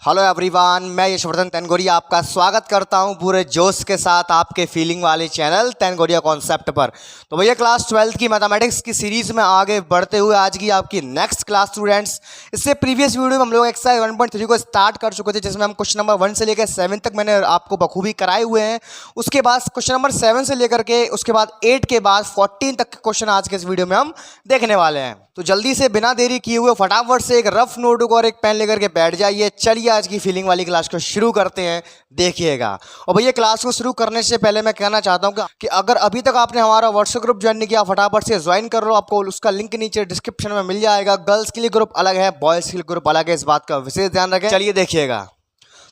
Hello everyone, मैं यशवर्धन तेनगोरिया आपका स्वागत करता हूं पूरे जोश के साथ आपके फीलिंग वाले चैनल तेनगोरिया कॉन्सेप्ट पर। तो भैया क्लास 12th की मैथमेटिक्स की सीरीज़ में आगे बढ़ते हुए आज की आपकी नेक्स्ट क्लास स्टूडेंट्स, इससे प्रीवियस वीडियो में हम लोग एक्सरसाइज 1.3 को स्टार्ट कर चुके थे, जिसमें हम क्वेश्चन नंबर 1 से लेकर 7 तक मैंने आपको बखूबी कराए हुए हैं। उसके बाद क्वेश्चन नंबर 7 से लेकर के उसके बाद 8 के बाद 14 तक के क्वेश्चन आज के इस वीडियो में हम देखने वाले हैं। तो जल्दी से बिना देरी किए हुए फटाफट से एक रफ नोटबुक और एक पेन लेकर के बैठ जाइए। चलिए आज की फीलिंग वाली क्लास को शुरू करते हैं, देखिएगा। और भैया क्लास को शुरू करने से पहले मैं कहना चाहता हूं कि अगर अभी तक आपने हमारा व्हाट्सएप ग्रुप ज्वाइन नहीं किया, फटाफट से ज्वाइन कर लो। आपको उसका लिंक नीचे डिस्क्रिप्शन में मिल जाएगा। गर्ल्स के लिए ग्रुप अलग है, बॉयज़ के लिए ग्रुप अलग है, इस बात का विशेष ध्यान रखें। चलिए देखिएगा।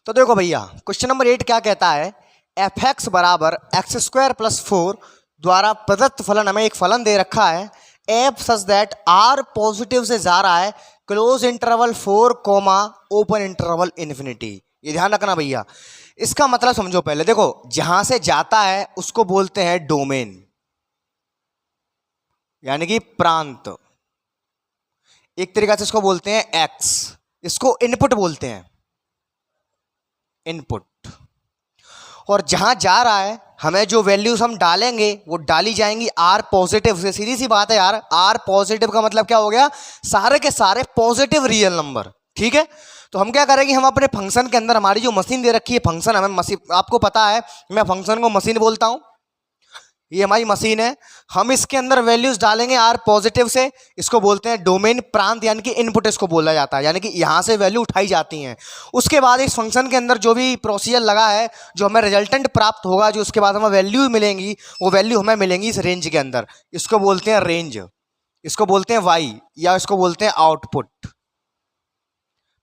तो देखो भैया, क्वेश्चन नंबर 8 क्या कहता है, एफ एक्स बराबर x² + 4 द्वारा प्रदत्त फलन, हमें एक फलन दे रखा है F such that R positive से जा रहा है close interval 4 open interval infinity. ये ध्यान रखना भैया, इसका मतलब समझो पहले। देखो, जहां से जाता है उसको बोलते हैं डोमेन, यानी कि प्रांत। एक तरीका से इसको बोलते हैं एक्स, इसको इनपुट बोलते हैं, इनपुट। और जहां जा रहा है हमें जो वैल्यूज हम डालेंगे वो डाली जाएंगी आर पॉजिटिव से। सीधी सी बात है यार, आर पॉजिटिव का मतलब क्या हो गया, सारे के सारे पॉजिटिव रियल नंबर। ठीक है, तो हम क्या करेंगे, हम अपने फंक्शन के अंदर हमारी जो मशीन दे रखी है, फंक्शन हमें मशीन, आपको पता है मैं फंक्शन को मशीन बोलता हूं, ये हमारी मशीन है। हम इसके अंदर वैल्यूज डालेंगे आर पॉजिटिव से, इसको बोलते हैं डोमेन, प्रांत यानी कि इनपुट इसको बोला जाता है, यानी कि यहां से वैल्यू उठाई जाती हैं। उसके बाद इस फंक्शन के अंदर जो भी प्रोसीजर लगा है, जो हमें रिजल्टेंट प्राप्त होगा, जो उसके बाद हमें वैल्यू मिलेंगी, वो वैल्यू हमें मिलेंगी इस रेंज के अंदर। इसको बोलते हैं रेंज, इसको बोलते हैं वाई, या इसको बोलते हैं आउटपुट।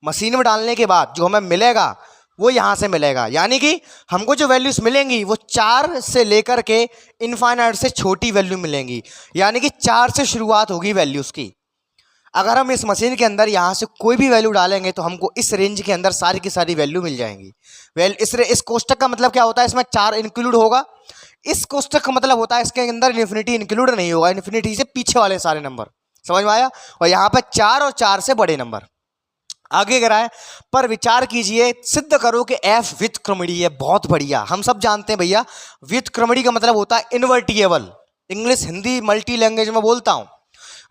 मशीन में डालने के बाद जो हमें मिलेगा वो यहां से मिलेगा, यानी कि हमको जो वैल्यूज मिलेंगी वो 4 से लेकर के इनफाइनाइट से छोटी वैल्यू मिलेंगी, यानी कि 4 से शुरुआत होगी वैल्यूज की। अगर हम इस मशीन के अंदर यहां से कोई भी वैल्यू डालेंगे तो हमको इस रेंज के अंदर सारी की सारी वैल्यू मिल जाएंगी। इस कोष्टक का मतलब क्या होता है, इसमें 4 इंक्लूड होगा। इस कोष्टक का मतलब होता है इसके अंदर इन्फिनिटी इंक्लूड नहीं होगा, इन्फिनिटी से पीछे वाले सारे नंबर। समझ में आया? और यहाँ पर 4 और 4 से बड़े नंबर आगे गिराए पर विचार कीजिए, सिद्ध करो कि एफ व्युत्क्रमणीय है। बहुत बढ़िया, हम सब जानते हैं भैया, व्युत्क्रमणीय का मतलब होता है इन्वर्टिएबल। इंग्लिश हिंदी मल्टी लैंग्वेज में बोलता हूं।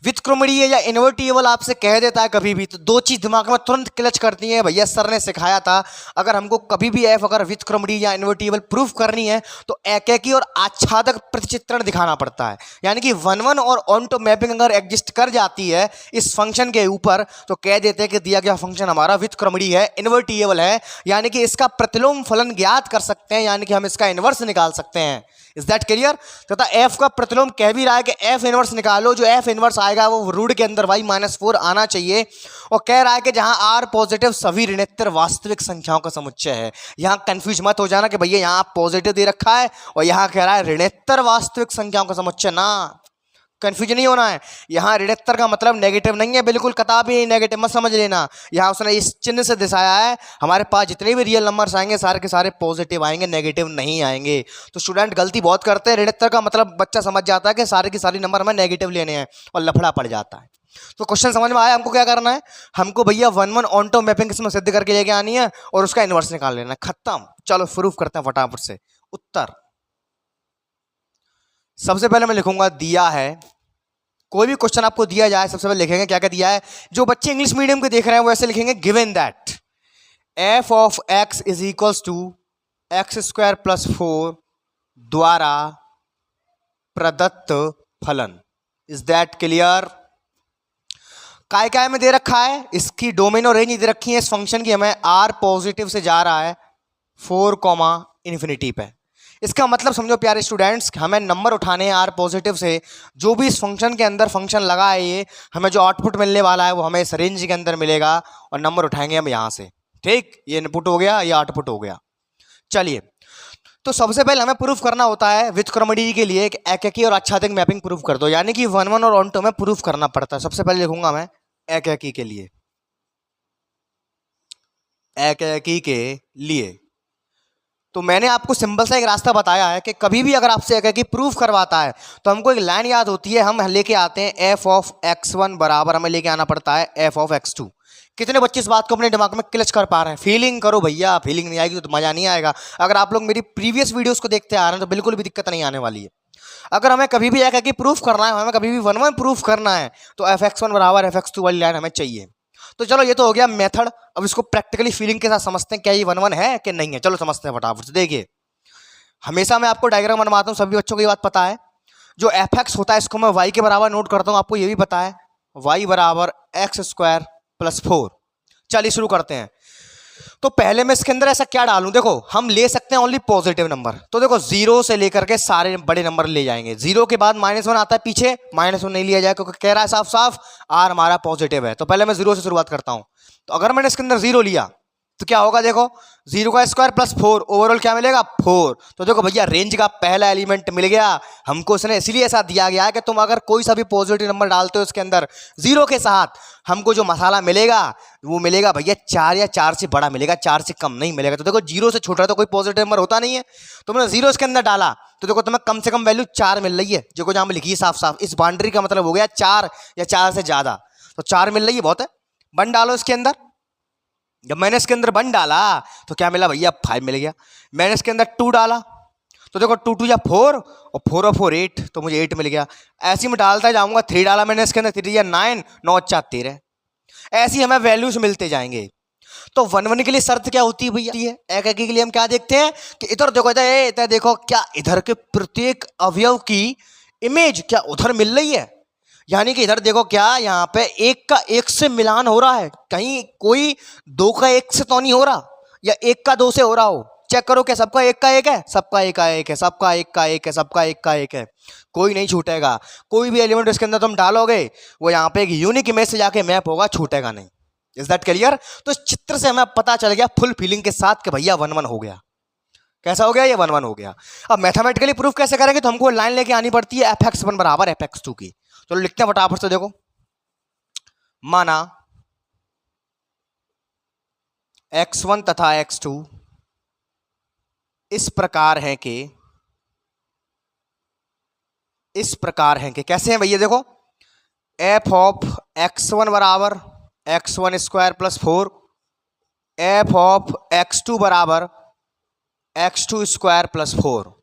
व्युत्क्रमणीय या इन्वर्टिएबल आपसे कह देता है कभी भी, तो दो चीज दिमाग में तुरंत क्लच करती है। भैया सर ने सिखाया था, अगर हमको कभी भी एफ अगर व्युत्क्रमणीय या इन्वर्टिएबल प्रूफ करनी है तो एकेकी और आच्छादक प्रतिचित्रण दिखाना पड़ता है, यानी कि 1-1 और ऑनटो मैपिंग अगर एग्जिस्ट कर जाती है इस फंक्शन के ऊपर तो कह देते हैं कि दिया गया फंक्शन हमारा व्युत्क्रमणीय है, इन्वर्टिएबल है, यानी कि इसका प्रतिलोम फलन ज्ञात कर सकते हैं, यानी कि हम इसका इनवर्स निकाल सकते हैं। Is that clear? तथा एफ का प्रतिलोम कह भी रहा है कि एफ इनवर्स निकालो, जो एफ इनवर्स आएगा वो रूट के अंदर y-4 आना चाहिए। और कह रहा है कि जहां आर पॉजिटिव सभी ऋणात्मक वास्तविक संख्याओं का समुच्चय है। यहां कंफ्यूज मत हो जाना कि भैया यहां पॉजिटिव दे रखा है और यहां कह रहा है ऋणात्मक वास्तविक संख्याओं का समुच्चय, ना कंफ्यूजन नहीं होना है। यहाँ ऋणात्मक का मतलब नेगेटिव नहीं है, बिल्कुल कतई नेगेटिव मत समझ लेना। यहाँ उसने इस चिन्ह से दर्शाया है हमारे पास जितने भी रियल नंबर्स आएंगे सारे के सारे पॉजिटिव आएंगे, नेगेटिव नहीं आएंगे। तो स्टूडेंट गलती बहुत करते हैं, ऋणात्मक का मतलब बच्चा समझ जाता है कि सारे के सारे नंबर हमें नेगेटिव लेने हैं और लफड़ा पड़ जाता है। तो क्वेश्चन समझ में आया? हमको क्या करना है, हमको भैया 1-1 ऑनटो मैपिंग इसमें सिद्ध करके लेके आनी है और उसका इनवर्स निकाल लेना है, खत्म। चलो प्रूफ करते हैं फटाफट से। उत्तर सबसे पहले मैं लिखूंगा, दिया है, कोई भी क्वेश्चन आपको दिया जाए सबसे पहले लिखेंगे क्या क्या दिया है। जो बच्चे इंग्लिश मीडियम के देख रहे हैं वो ऐसे लिखेंगे, given that F of X is equals to x² + 4 द्वारा प्रदत्त फलन। Is that clear? काय काय में दे रखा है, इसकी डोमेन और रेंज दे रखी है इस फंक्शन की, हमें आर पॉजिटिव से जा रहा है 4, इन्फिनिटी पे। इसका मतलब समझो प्यारे स्टूडेंट्स, हमें नंबर उठाने हैं आर पॉजिटिव से, जो भी इस फंक्शन के अंदर फंक्शन लगा है ये हमें जो आउटपुट मिलने वाला है वो हमें इस रेंज के अंदर मिलेगा और नंबर उठाएंगे हम यहाँ से। ठीक, ये इनपुट हो गया, ये आउटपुट हो गया। चलिए, तो सबसे पहले हमें प्रूफ करना होता है व्युत्क्रमणीय के लिए एक एकेकी और आच्छादित मैपिंग प्रूफ कर दो, यानी कि 1-1 और ऑनटो में प्रूफ करना पड़ता है। सबसे पहले लिखूंगा मैं एकेकी के लिए, एकेकी के लिए। तो मैंने आपको सिंपल सा एक रास्ता बताया है कि कभी भी अगर आपसे एकेकी प्रूफ करवाता है तो हमको एक लाइन याद होती है, हम लेके आते हैं एफ ऑफ x1 बराबर हमें लेके आना पड़ता है एफ ऑफ x2। कितने बच्चे इस बात को अपने दिमाग में क्लच कर पा रहे हैं? फीलिंग करो भैया, फीलिंग नहीं आएगी तो मजा नहीं आएगा। अगर आप लोग मेरी प्रीवियस वीडियोस को देखते आ रहे हैं तो बिल्कुल भी दिक्कत नहीं आने वाली है। अगर हमें कभी भी एक प्रूफ करना है, हमें कभी भी वन वन प्रूफ करना है तो fx1 बराबर fx2 वाली लाइन हमें चाहिए। तो चलो ये तो हो गया मेथड। अब इसको प्रैक्टिकली फीलिंग के साथ समझते हैं, क्या ये वन वन है कि नहीं है। चलो समझते हैं फटाफट से। देखिए, हमेशा मैं आपको डायग्राम बनवाता हूँ, सभी बच्चों को ये बात पता है। जो fx होता है इसको मैं y के बराबर नोट करता हूँ, आपको ये भी पता है। y बराबर x² + 4। चलिए शुरू करते हैं। तो पहले मैं इसके अंदर ऐसा क्या डालूं? देखो, हम ले सकते हैं ओनली पॉजिटिव नंबर। तो देखो 0 से लेकर के सारे बड़े नंबर ले जाएंगे। 0 के बाद -1 आता है पीछे, -1 नहीं लिया जाए क्योंकि कह रहा है साफ साफ r हमारा पॉजिटिव है। तो पहले मैं 0 से शुरुआत करता हूं। तो अगर मैंने इसके अंदर 0 लिया तो क्या होगा? देखो 0 का स्क्वायर + 4, ओवरऑल क्या मिलेगा? 4। तो देखो भैया, रेंज का पहला एलिमेंट मिल गया हमको। इसने इसलिए ऐसा दिया गया है कि तुम अगर कोई सा भी पॉजिटिव नंबर डालते हो इसके अंदर 0 के साथ, हमको जो मसाला मिलेगा वो मिलेगा भैया 4 या 4 से बड़ा मिलेगा, 4 से कम नहीं मिलेगा। तो देखो 0 से छोटा तो कोई पॉजिटिव नंबर होता नहीं है। तो मैंने 0 इसके अंदर डाला तो देखो तुम्हें कम से कम वैल्यू 4 मिल रही है, जो जहां लिखी है साफ साफ। इस बाउंड्री का मतलब हो गया 4 या 4 से ज्यादा। तो 4 मिल रही है, बहुत है। 1 डालो इसके अंदर। जब मैंने इसके अंदर 1 डाला तो क्या मिला भैया? 5 मिल गया। मैंने इसके अंदर 2 डाला तो देखो 2 2 या 4 और 4 और 4 8, तो मुझे 8 मिल गया। ऐसे में डालता जाऊंगा। 3 डाला मैंने इसके अंदर, 3 या 9, 9 4 13। ऐसे ही हमें वैल्यूज मिलते जाएंगे। तो 1 1 के लिए शर्त क्या होती है भैया? एक एक के लिए हम क्या देखते हैं कि इधर देखो, इधर देखो, क्या इधर के प्रत्येक अवयव की इमेज क्या उधर मिल रही है? यानी कि इधर देखो, क्या यहाँ पे 1 का 1 से मिलान हो रहा है? कहीं कोई 2 का 1 से तो नहीं हो रहा, या 1 का 2 से हो रहा हो? चेक करो, क्या सबका 1 का 1 है? सबका 1 का 1 है, सबका 1 का 1 है, सबका 1 का 1 है। कोई नहीं छूटेगा। कोई भी एलिमेंट इसके अंदर तुम डालोगे वो यहाँ पे एक यूनिक इमेज से जाके मैप होगा, छूटेगा नहीं। Is that clear? तो इस चित्र से हमें पता चल गया फुल फीलिंग के साथ कि भैया 1 1 हो गया। कैसा हो गया? ये 1 1 हो गया। अब मैथमेटिकली प्रूफ कैसे करेंगे? तो हमको लाइन लेके आनी पड़ती है fx1 बराबर fx2 की। चलो लिखते हैं फटाफट से। देखो, माना x1 तथा x2 इस प्रकार हैं कि कैसे हैं भैया? देखो, f ऑफ x1 बराबर x1² + 4, f ऑफ x2 बराबर x2² + 4।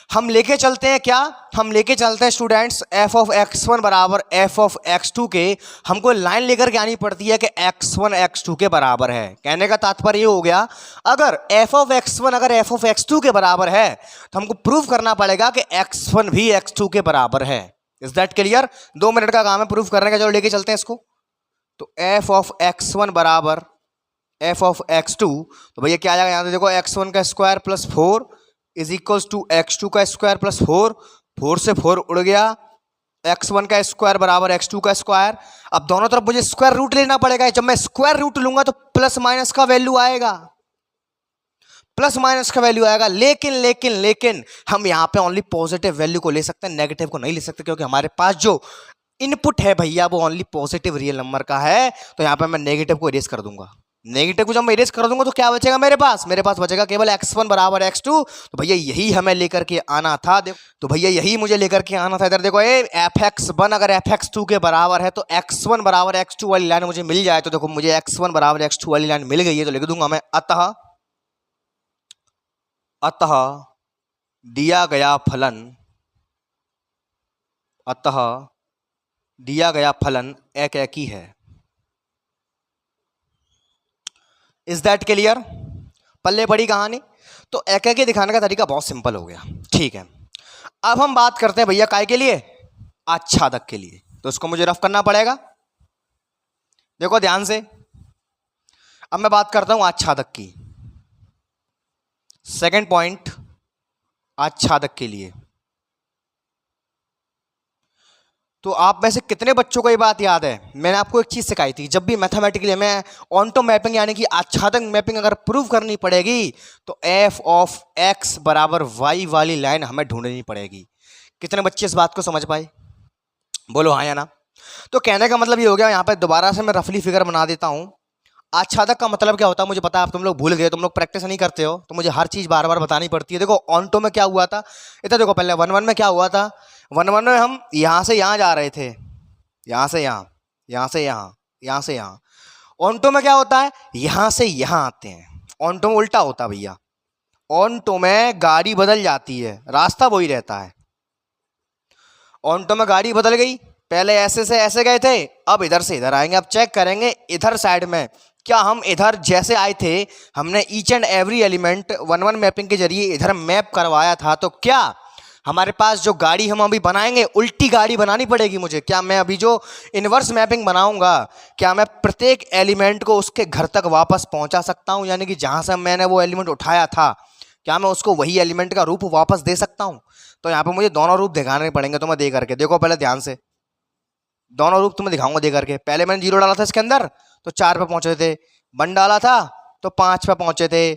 हम लेके चलते हैं क्या? हम लेके चलते हैं स्टूडेंट्स f ऑफ x1 बराबर f ऑफ x2 के। हमको लाइन लेकर के आनी पड़ती है कि x1 x2 के बराबर है। कहने का तात्पर्य ये हो गया, अगर f ऑफ x1 अगर f ऑफ x2 के बराबर है तो हमको प्रूफ करना पड़ेगा कि x1 भी x2 के बराबर है। Is that clear? 2 मिनट का काम है प्रूफ करने का। चलो लेके चलते हैं इसको। तो f ऑफ x1 बराबर f ऑफ x2, तो भैया क्या आ जाएगा? यहाँ से देखो, x1 का square + 4 is equals to x2 का स्क्वायर + 4। 4 से 4 उड़ गया। x1 का स्क्वायर बराबर x2 का स्क्वायर। अब दोनों तरफ मुझे स्क्वायर रूट लेना पड़ेगा। जब मैं स्क्वायर रूट लूंगा तो प्लस माइनस का वैल्यू आएगा, प्लस माइनस का वैल्यू आएगा। लेकिन हम यहाँ पे ओनली पॉजिटिव वैल्यू को ले सकते हैं, नेगेटिव को नहीं ले सकते, क्योंकि हमारे पास जो इनपुट है भैया वो ओनली पॉजिटिव रियल नंबर का है। तो यहाँ पे मैं नेगेटिव को इरेज कर दूंगा। नेगेटिव को जब मैं इरेज कर दूंगा तो क्या बचेगा मेरे पास? मेरे पास बचेगा केवल x1 बराबर x2। तो भैया यही हमें लेकर के आना था। देखो, तो भैया यही मुझे लेकर के आना था। इधर देखो, fx1 अगर fx2 के बराबर है तो x1 बराबर x2 वाली लाइन मुझे मिल जाए। तो देखो, मुझे x1 बराबर x2 वाली लाइन मिल गई है। तो लिख दूंगा मैं, अतः दिया गया फलन एक ही है। Is that clear? पल्ले बड़ी कहानी। तो एक एक दिखाने का तरीका बहुत सिंपल हो गया। ठीक है, अब हम बात करते हैं भैया काय के लिए? आच्छादक के लिए। तो इसको मुझे रफ करना पड़ेगा। देखो ध्यान से, अब मैं बात करता हूं आच्छादक की। सेकंड पॉइंट, आच्छादक के लिए। तो आप में से कितने बच्चों को ये बात याद है? मैंने आपको एक चीज सिखाई थी, जब भी मैथमेटिकली हमें ऑन्टो मैपिंग यानी कि आच्छादक मैपिंग अगर प्रूव करनी पड़ेगी तो f ऑफ x बराबर y वाली लाइन हमें ढूंढनी पड़ेगी। कितने बच्चे इस बात को समझ पाए? बोलो हाँ या ना। तो कहने का मतलब ये हो गया, यहाँ पे दोबारा से मैं रफली फिगर बना देता हूँ। आच्छादक का मतलब क्या होता है मुझे पता है, आप तुम लोग भूल गए, तुम लोग प्रैक्टिस नहीं करते हो, तो मुझे हर चीज़ बार बार बतानी पड़ती है। देखो ऑन्टो में क्या हुआ था, इधर देखो, पहले 1 1 में क्या हुआ था? 1 1 में हम यहाँ से यहाँ जा रहे थे, यहाँ से यहाँ, यहाँ से यहाँ, यहाँ से यहाँ, ऑन्टो में क्या होता है, यहां से यहां आते हैं, ऑन्टो में उल्टा होता है भैया, ऑन्टो में गाड़ी बदल जाती है, रास्ता वही रहता है। ऑन्टो में गाड़ी बदल गई, पहले ऐसे से ऐसे गए थे, अब इधर से इधर आएंगे। अब चेक करेंगे इधर साइड में, क्या हम इधर जैसे आए थे, हमने each and every element 1-1 mapping के जरिए इधर मैप करवाया था, तो क्या हमारे पास जो गाड़ी हम अभी बनाएंगे उल्टी गाड़ी बनानी पड़ेगी मुझे? क्या मैं अभी जो इन्वर्स मैपिंग बनाऊंगा, क्या मैं प्रत्येक एलिमेंट को उसके घर तक वापस पहुंचा सकता हूं? यानी कि जहां से मैंने वो एलिमेंट उठाया था, क्या मैं उसको वही एलिमेंट का रूप वापस दे सकता हूं? तो यहाँ पे मुझे दोनों रूप दिखाने पड़ेंगे, तो मैं दे करके देखो पहले ध्यान से, दोनों रूप तुम्हें दिखाऊंगा दे करके। पहले मैंने 0 डाला था इसके अंदर तो 4 पे पहुंचे थे, 1 डाला था तो 5 पे पहुंचे थे,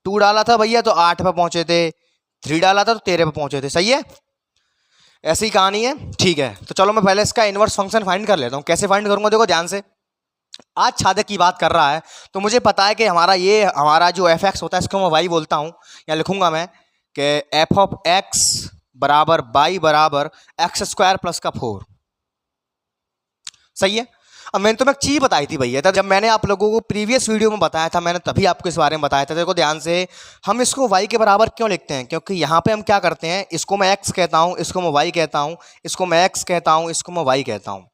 2 डाला था भैया तो 8 पे पहुंचे थे, 3 डाला था तो 13 पे पहुंचे थे। सही है, ऐसी कहानी है। ठीक है, तो चलो मैं पहले इसका इनवर्स फंक्शन फाइंड कर लेता हूँ। कैसे फाइंड करूंगा देखो ध्यान से। आज छादक की बात कर रहा है तो मुझे पता है कि हमारा जो एफ एक्स होता है इसको मैं वाई बोलता हूँ, या लिखूंगा मैं कि एफ ऑफ एक्स बराबर वाई बराबर x² प्लस का 4। सही है। अब मैंने तुम्हें एक चीज बताई थी भैया, जब मैंने आप लोगों को प्रीवियस वीडियो में बताया था, मैंने तभी आपको इस बारे में बताया था। देखो ध्यान से, हम इसको y के बराबर क्यों लिखते हैं, क्योंकि यहाँ पे हम क्या करते हैं, इसको मैं x कहता हूँ, इसको मैं y कहता हूँ, इसको मैं x कहता हूँ, इसको मैं y कहता हूँ।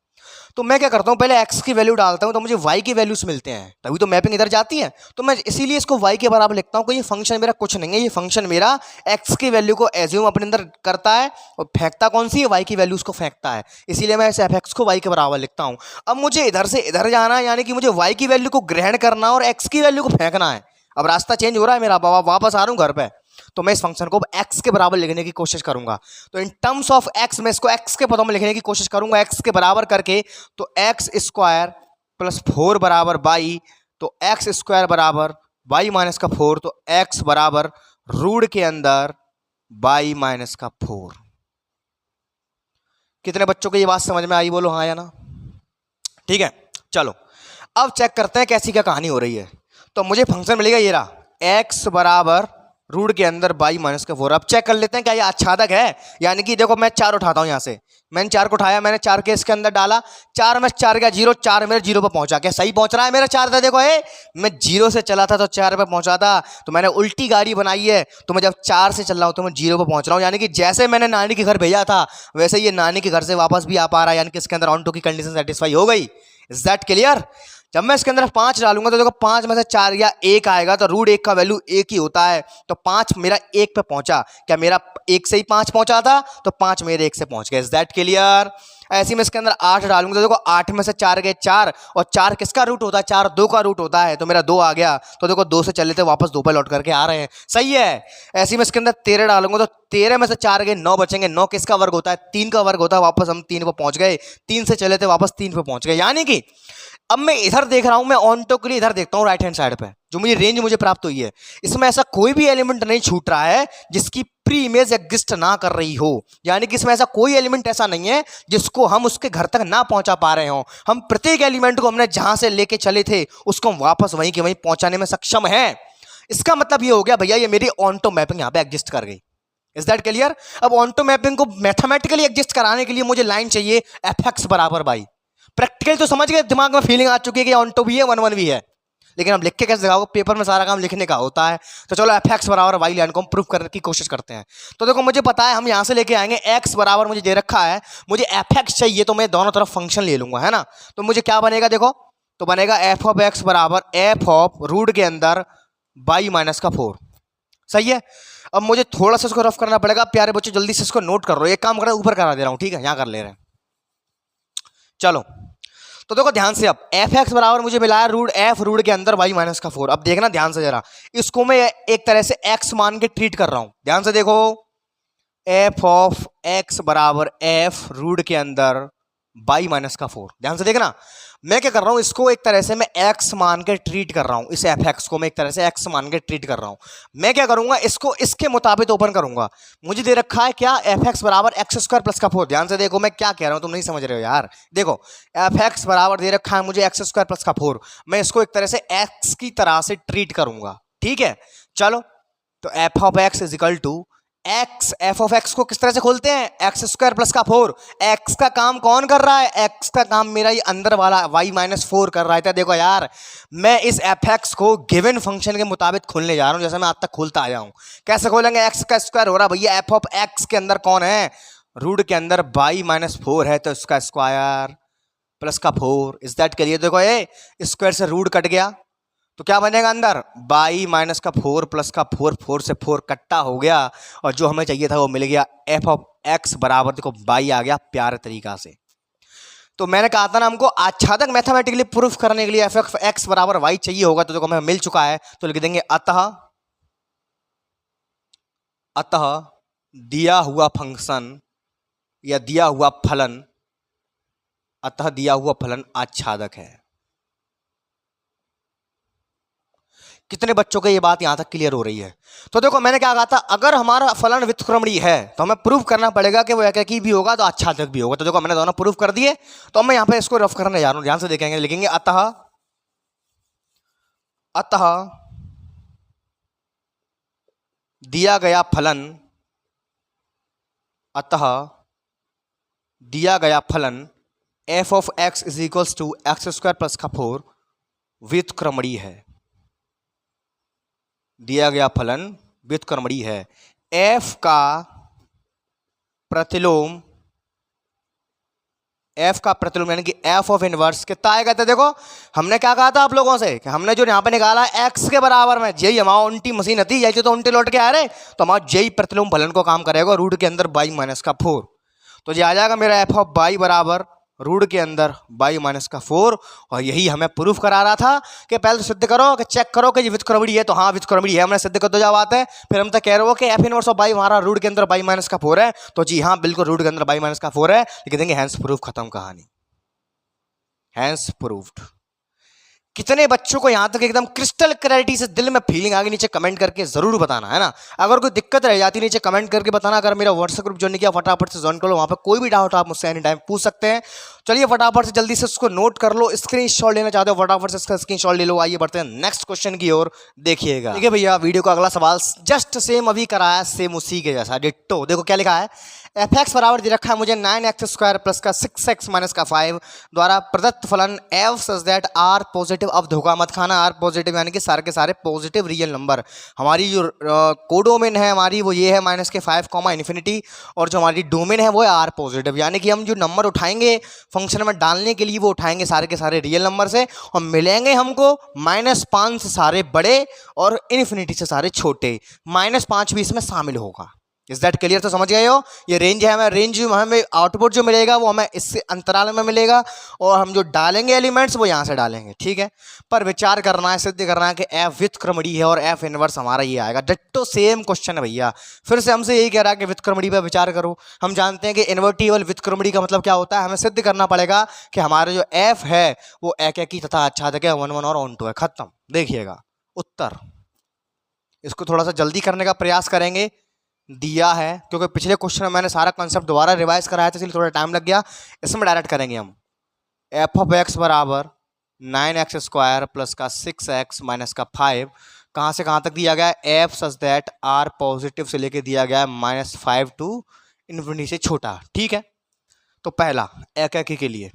तो मैं क्या करता हूँ, पहले x की वैल्यू डालता हूँ तो मुझे y की वैल्यूज मिलते हैं, तभी तो मैपिंग इधर जाती है। तो मैं इसीलिए इसको y के बराबर लिखता हूँ कि ये फंक्शन मेरा कुछ नहीं है, ये फंक्शन मेरा x की वैल्यू को एज्यूम अपने अंदर करता है और फेंकता कौन सी है, y की वैल्यूज को फेंकता है। इसीलिए मैं इस f(x) को y के बराबर लिखता हूँ। अब मुझे इधर से इधर जाना है, यानी कि मुझे y की वैल्यू को ग्रहण करना और x की वैल्यू को फेंकना है। अब रास्ता चेंज हो रहा है मेरा, वापस आ रहा हूँ घर पे, तो मैं इस फंक्शन को x के बराबर लिखने की कोशिश करूंगा। तो इन टर्म्स ऑफ x मैं इसको x के पदों में लिखने की कोशिश करूंगा, x के बराबर करके। तो x² प्लस 4 बराबर y, तो x² बराबर y माइनस का 4, तो x बराबर रूट के अंदर y माइनस का 4। कितने बच्चों को ये बात समझ में आई, बोलो हाँ या ना। ठीक है, चलो अब चेक करते हैं कैसी क्या कहानी हो रही है। तो मुझे फंक्शन मिलेगा ये रहा, x बराबर रूट के अंदर y माइनस का 4। अब चेक कर लेते हैं क्या ये आच्छादक है। यानी कि देखो मैं 4 उठाता हूं, यहां से मैंने 4 को उठाया, मैंने 4 के इसके अंदर डाला, 4 में 4 का 0, 4 मेरे 0 पे पहुंचा। क्या सही पहुंच रहा है? मेरा 4 था, देखो मैं 0 से चला था तो 4 पे पहुंचा था, तो मैंने उल्टी गाड़ी बनाई है। तो मैं जब 4 से चल रहा हूं तो मैं 0 पे पहुंच रहा हूं, यानी कि जैसे मैंने नानी के घर भेजा था वैसे ये नानी के घर से वापस भी आ पा रहा है, यानी कि इसके अंदर ऑन टू की कंडीशन सेटिस्फाई हो गई। Is that clear? जब मैं इसके अंदर 5 डालूंगा तो देखो 5 में से 4 या 1 आएगा, तो रूट 1 का वैल्यू 1 ही होता है, तो 5 मेरा 1 पे पहुंचा। क्या मेरा 1 से ही 5 पहुंचा था, तो 5 मेरे 1 से पहुंच गए। Is that clear? ऐसे में इसके अंदर 8 डालूंगा तो देखो 8 में से 4 गए 4, और 4 किसका रूट होता है, 4 2 का रूट होता है, तो मेरा 2 आ गया। तो देखो 2 से चले थे वापस 2 पे लौट करके आ रहे हैं। सही है। ऐसे में इसके अंदर 13 डालूंगा तो 13 में से 4 गए 9 बचेंगे। 9 किसका वर्ग होता है, 3 का वर्ग होता है, वापस हम 3 पे पहुंच गए। 3 से चले थे वापस 3 पे पहुंच गए। यानी कि अब मैं इधर देख रहा हूं, मैं ऑन्टो के लिए इधर देखता हूं राइट हैंड साइड पे, जो मुझे रेंज मुझे प्राप्त हुई है, इसमें ऐसा कोई भी एलिमेंट नहीं छूट रहा है जिसकी प्री इमेज एग्जिस्ट ना कर रही हो। यानी कि इसमें ऐसा कोई एलिमेंट ऐसा नहीं है जिसको हम उसके घर तक ना पहुंचा पा रहे हो। हम प्रत्येक एलिमेंट को हमने जहां से लेके चले थे उसको हम वापस वहीं के वहीं पहुंचाने में सक्षम है। इसका मतलब ये हो गया भैया ये मेरी ऑन्टो मैपिंग यहां पे एग्जिस्ट कर गई। Is that clear? अब ऑन्टो मैपिंग को मैथमेटिकली एग्जिस्ट कराने के लिए मुझे लाइन चाहिए f(x) बराबर y। प्रैक्टिकल तो समझ गए, दिमाग में फीलिंग आ चुकी है कि ऑन्टो भी है 1-1 भी है, लेकिन अब लिख के कैसे दिखाओगे, पेपर में सारा काम लिखने का होता है। तो चलो f(x) बराबर y लाइन को हम प्रूफ करने की कोशिश करते हैं। तो देखो मुझे पता है हम यहां से लेके आएंगे, x बराबर मुझे दे रखा है, मुझे f(x) चाहिए, तो मैं दोनों तरफ फंक्शन ले लूंगा, है ना। तो मुझे क्या बनेगा देखो, तो बनेगा f ऑफ x बराबर f ऑफ रूट के अंदर y माइनस का 4। सही है। अब मुझे थोड़ा सा इसको रफ करना पड़ेगा, प्यारे बच्चे जल्दी से इसको नोट कर लो। एक काम कर ऊपर करा दे रहा हूं, ठीक है, यहां कर ले रहे हैं। चलो तो देखो ध्यान से, अब f(x) बराबर मुझे मिला है रूट के अंदर y माइनस का 4। अब देखना ध्यान से जरा, इसको मैं एक तरह से x मान के ट्रीट कर रहा हूं। ध्यान से देखो, f ऑफ x बराबर f रूट के अंदर y माइनस का 4। ध्यान से देखना, मैं क्या कर रहा हूं, इसको एक तरह से मैं x मान के ट्रीट कर रहा हूं। इस f(x) को मैं एक तरह से x मान के ट्रीट कर रहा हूं। मैं क्या करूंगा, इसको इसके मुताबिक ओपन करूंगा। मुझे दे रखा है क्या, f(x) बराबर x² प्लस का 4। ध्यान से देखो मैं क्या कह रहा हूं, तुम नहीं समझ रहे हो यार। देखो f(x) बराबर दे रखा है मुझे x² प्लस का 4, मैं इसको एक तरह से x की तरह से ट्रीट करूंगा। ठीक है, चलो तो f of x is equal to X, F of X को किस तरह से खोलते हैं, एक्स स्क्वायर प्लस का 4। एक्स का काम कौन कर रहा है, एक्स का काम मेरा ये अंदर वाला वाई माइनस 4 कर रहा है। देखो यार, मैं इस एफ एक्स को गिवन फंक्शन के मुताबिक खोलने जा रहा हूं, जैसे मैं आज तक खोलता आया हूं। कैसे खोलेंगे, एक्स का स्क्वायर हो रहा भैया, एफ ऑफ एक्स के अंदर कौन है, रूट के अंदर वाई माइनस 4 है, तो इसका स्क्वायर प्लस का 4। Is that clear. देखो ये स्क्वायर से रूट कट गया तो क्या बनेगा अंदर, बाई माइनस का 4 प्लस का 4, 4 से 4 कट्टा हो गया, और जो हमें चाहिए था वो मिल गया, एफ ऑफ एक्स बराबर देखो बाई आ गया प्यारे तरीका से। तो मैंने कहा था ना हमको आच्छादक मैथमेटिकली प्रूफ करने के लिए एफ ऑफ एक्स बराबर वाई चाहिए होगा, तो देखो हमें मिल चुका है। तो लिख देंगे अतः दिया हुआ फंक्शन या दिया हुआ फलन, अतः दिया हुआ फलन आच्छादक है। कितने बच्चों को ये बात यहां तक क्लियर हो रही है। तो देखो मैंने क्या कहा था, अगर हमारा फलन व्युत्क्रमणीय है तो हमें प्रूफ करना पड़ेगा कि वो एकाकी भी होगा तो आच्छादक भी होगा। तो देखो मैंने दोनों प्रूफ कर दिए, तो मैं यहां पे इसको रफ करने जा रहा हूं, ध्यान से देखेंगे। लिखेंगे अतः दिया गया फलन, अतः दिया गया फलन F of X is equals to X square plus का 4 व्युत्क्रमणीय है। दिया गया फलन व्युत्क्रमणीय है। एफ का प्रतिलोम, एफ का प्रतिलोम यानी कि एफ ऑफ इनवर्स कितना आएगा। तो देखो हमने क्या कहा था आप लोगों से कि हमने जो यहाँ पे निकाला एक्स के बराबर में, यही हमारा उल्टी मशीन थी, यही तो उल्टी लौट के आ रहे, तो हमारा यही प्रतिलोम फलन को काम करेगा रूट के अंदर बाई माइनस का 4। तो ये आ जाएगा मेरा एफ ऑफ बाई बराबर रूट के अंदर बाई माइनस का 4। और यही हमें प्रूफ करा रहा था कि पहले तो सिद्ध करो कि चेक करो कि ये व्युत्क्रमणीय है, तो हाँ व्युत्क्रमणीय है, हमने सिद्ध कर दो, जब बात है। फिर हम तो कह रहे हो कि एफ इनवर्स ऑफ बाई हमारा रूट के अंदर बाई माइनस का 4 है, तो जी हाँ बिल्कुल रूट के अंदर बाई माइनस का 4 है। लिख देंगे हैंस प्रूफ, खत्म कहानी, हैंस प्रूफ्ड। कितने बच्चों को यहां तक एकदम क्रिस्टल क्लैरिटी से दिल में फीलिंग आ गई, नीचे कमेंट करके जरूर बताना है ना। अगर कोई दिक्कत रह जाती नीचे कमेंट करके बताना। अगर मेरा व्हाट्सएप ग्रुप ज्वाइन नहीं किया फटाफट से ज्वाइन कर लो, वहां पे कोई भी डाउट आप मुझसे एनी टाइम पूछ सकते हैं। चलिए फटाफट से जल्दी से उसको नोट कर लो, स्क्रीनशॉट लेना चाहते हो फटाफट से इसका स्क्रीनशॉट ले लो। आइए बढ़ते हैं नेक्स्ट क्वेश्चन की ओर, देखिएगा। देखिए भैया वीडियो का अगला सवाल जस्ट सेम अभी कराया, सेम उसी के जैसा डिट्टो। देखो क्या लिखा है, एफ एक्स बराबर दे रखा है मुझे 9x स्क्वायर प्लस का 6x माइनस का 5 द्वारा प्रदत्त फलन F such that R positive. अब धोखा मत खाना, आर पॉजिटिव यानी कि सारे के सारे पॉजिटिव रियल नंबर। हमारी जो कोडोमेन है हमारी वो ये है माइनस के 5 कॉमा इन्फिनिटी, और जो हमारी डोमेन है वो है आर पॉजिटिव। यानी कि हम जो नंबर उठाएंगे फंक्शन में डालने के लिए वो उठाएंगे सारे के सारे रियल नंबर से, और मिलेंगे हमको -5 से सारे बड़े और इन्फिनिटी से सारे छोटे। -5 भी इसमें शामिल होगा। Is that clear. तो समझ गए हो, ये रेंज है हमें, रेंज हमें आउटपुट जो मिलेगा वो हमें इससे अंतराल में मिलेगा, और हम जो डालेंगे एलिमेंट्स वो यहाँ से डालेंगे, ठीक है। पर विचार करना है, सिद्ध करना है कि एफ व्युत्क्रमणीय है और एफ इनवर्स हमारा ये आएगा। डिट्टो सेम क्वेश्चन है भैया, फिर से हमसे यही कह रहा है कि व्युत्क्रमणीय पर विचार करो। हम जानते हैं कि इन्वर्टिबल व्युत्क्रमणीय का मतलब क्या होता है, हमें सिद्ध करना पड़ेगा कि हमारा जो एफ है वो एकाकी तथा आच्छादक है, 1 1 और ऑन 2 है, खत्म। देखिएगा उत्तर, इसको थोड़ा सा जल्दी करने का प्रयास करेंगे। दिया है क्योंकि पिछले क्वेश्चन में मैंने सारा कंसेप्ट दोबारा रिवाइज कराया था, इसलिए थोड़ा टाइम लग गया। इसमें डायरेक्ट करेंगे हम, एफ ऑफ एक्स बराबर 9x स्क्वायर प्लस का 6x माइनस का 5 कहाँ से कहाँ तक दिया गया है, F such that R positive से लेके दिया गया है -5 टू इन्फिनिटी से छोटा, ठीक है। तो पहला एकाकी के लिए,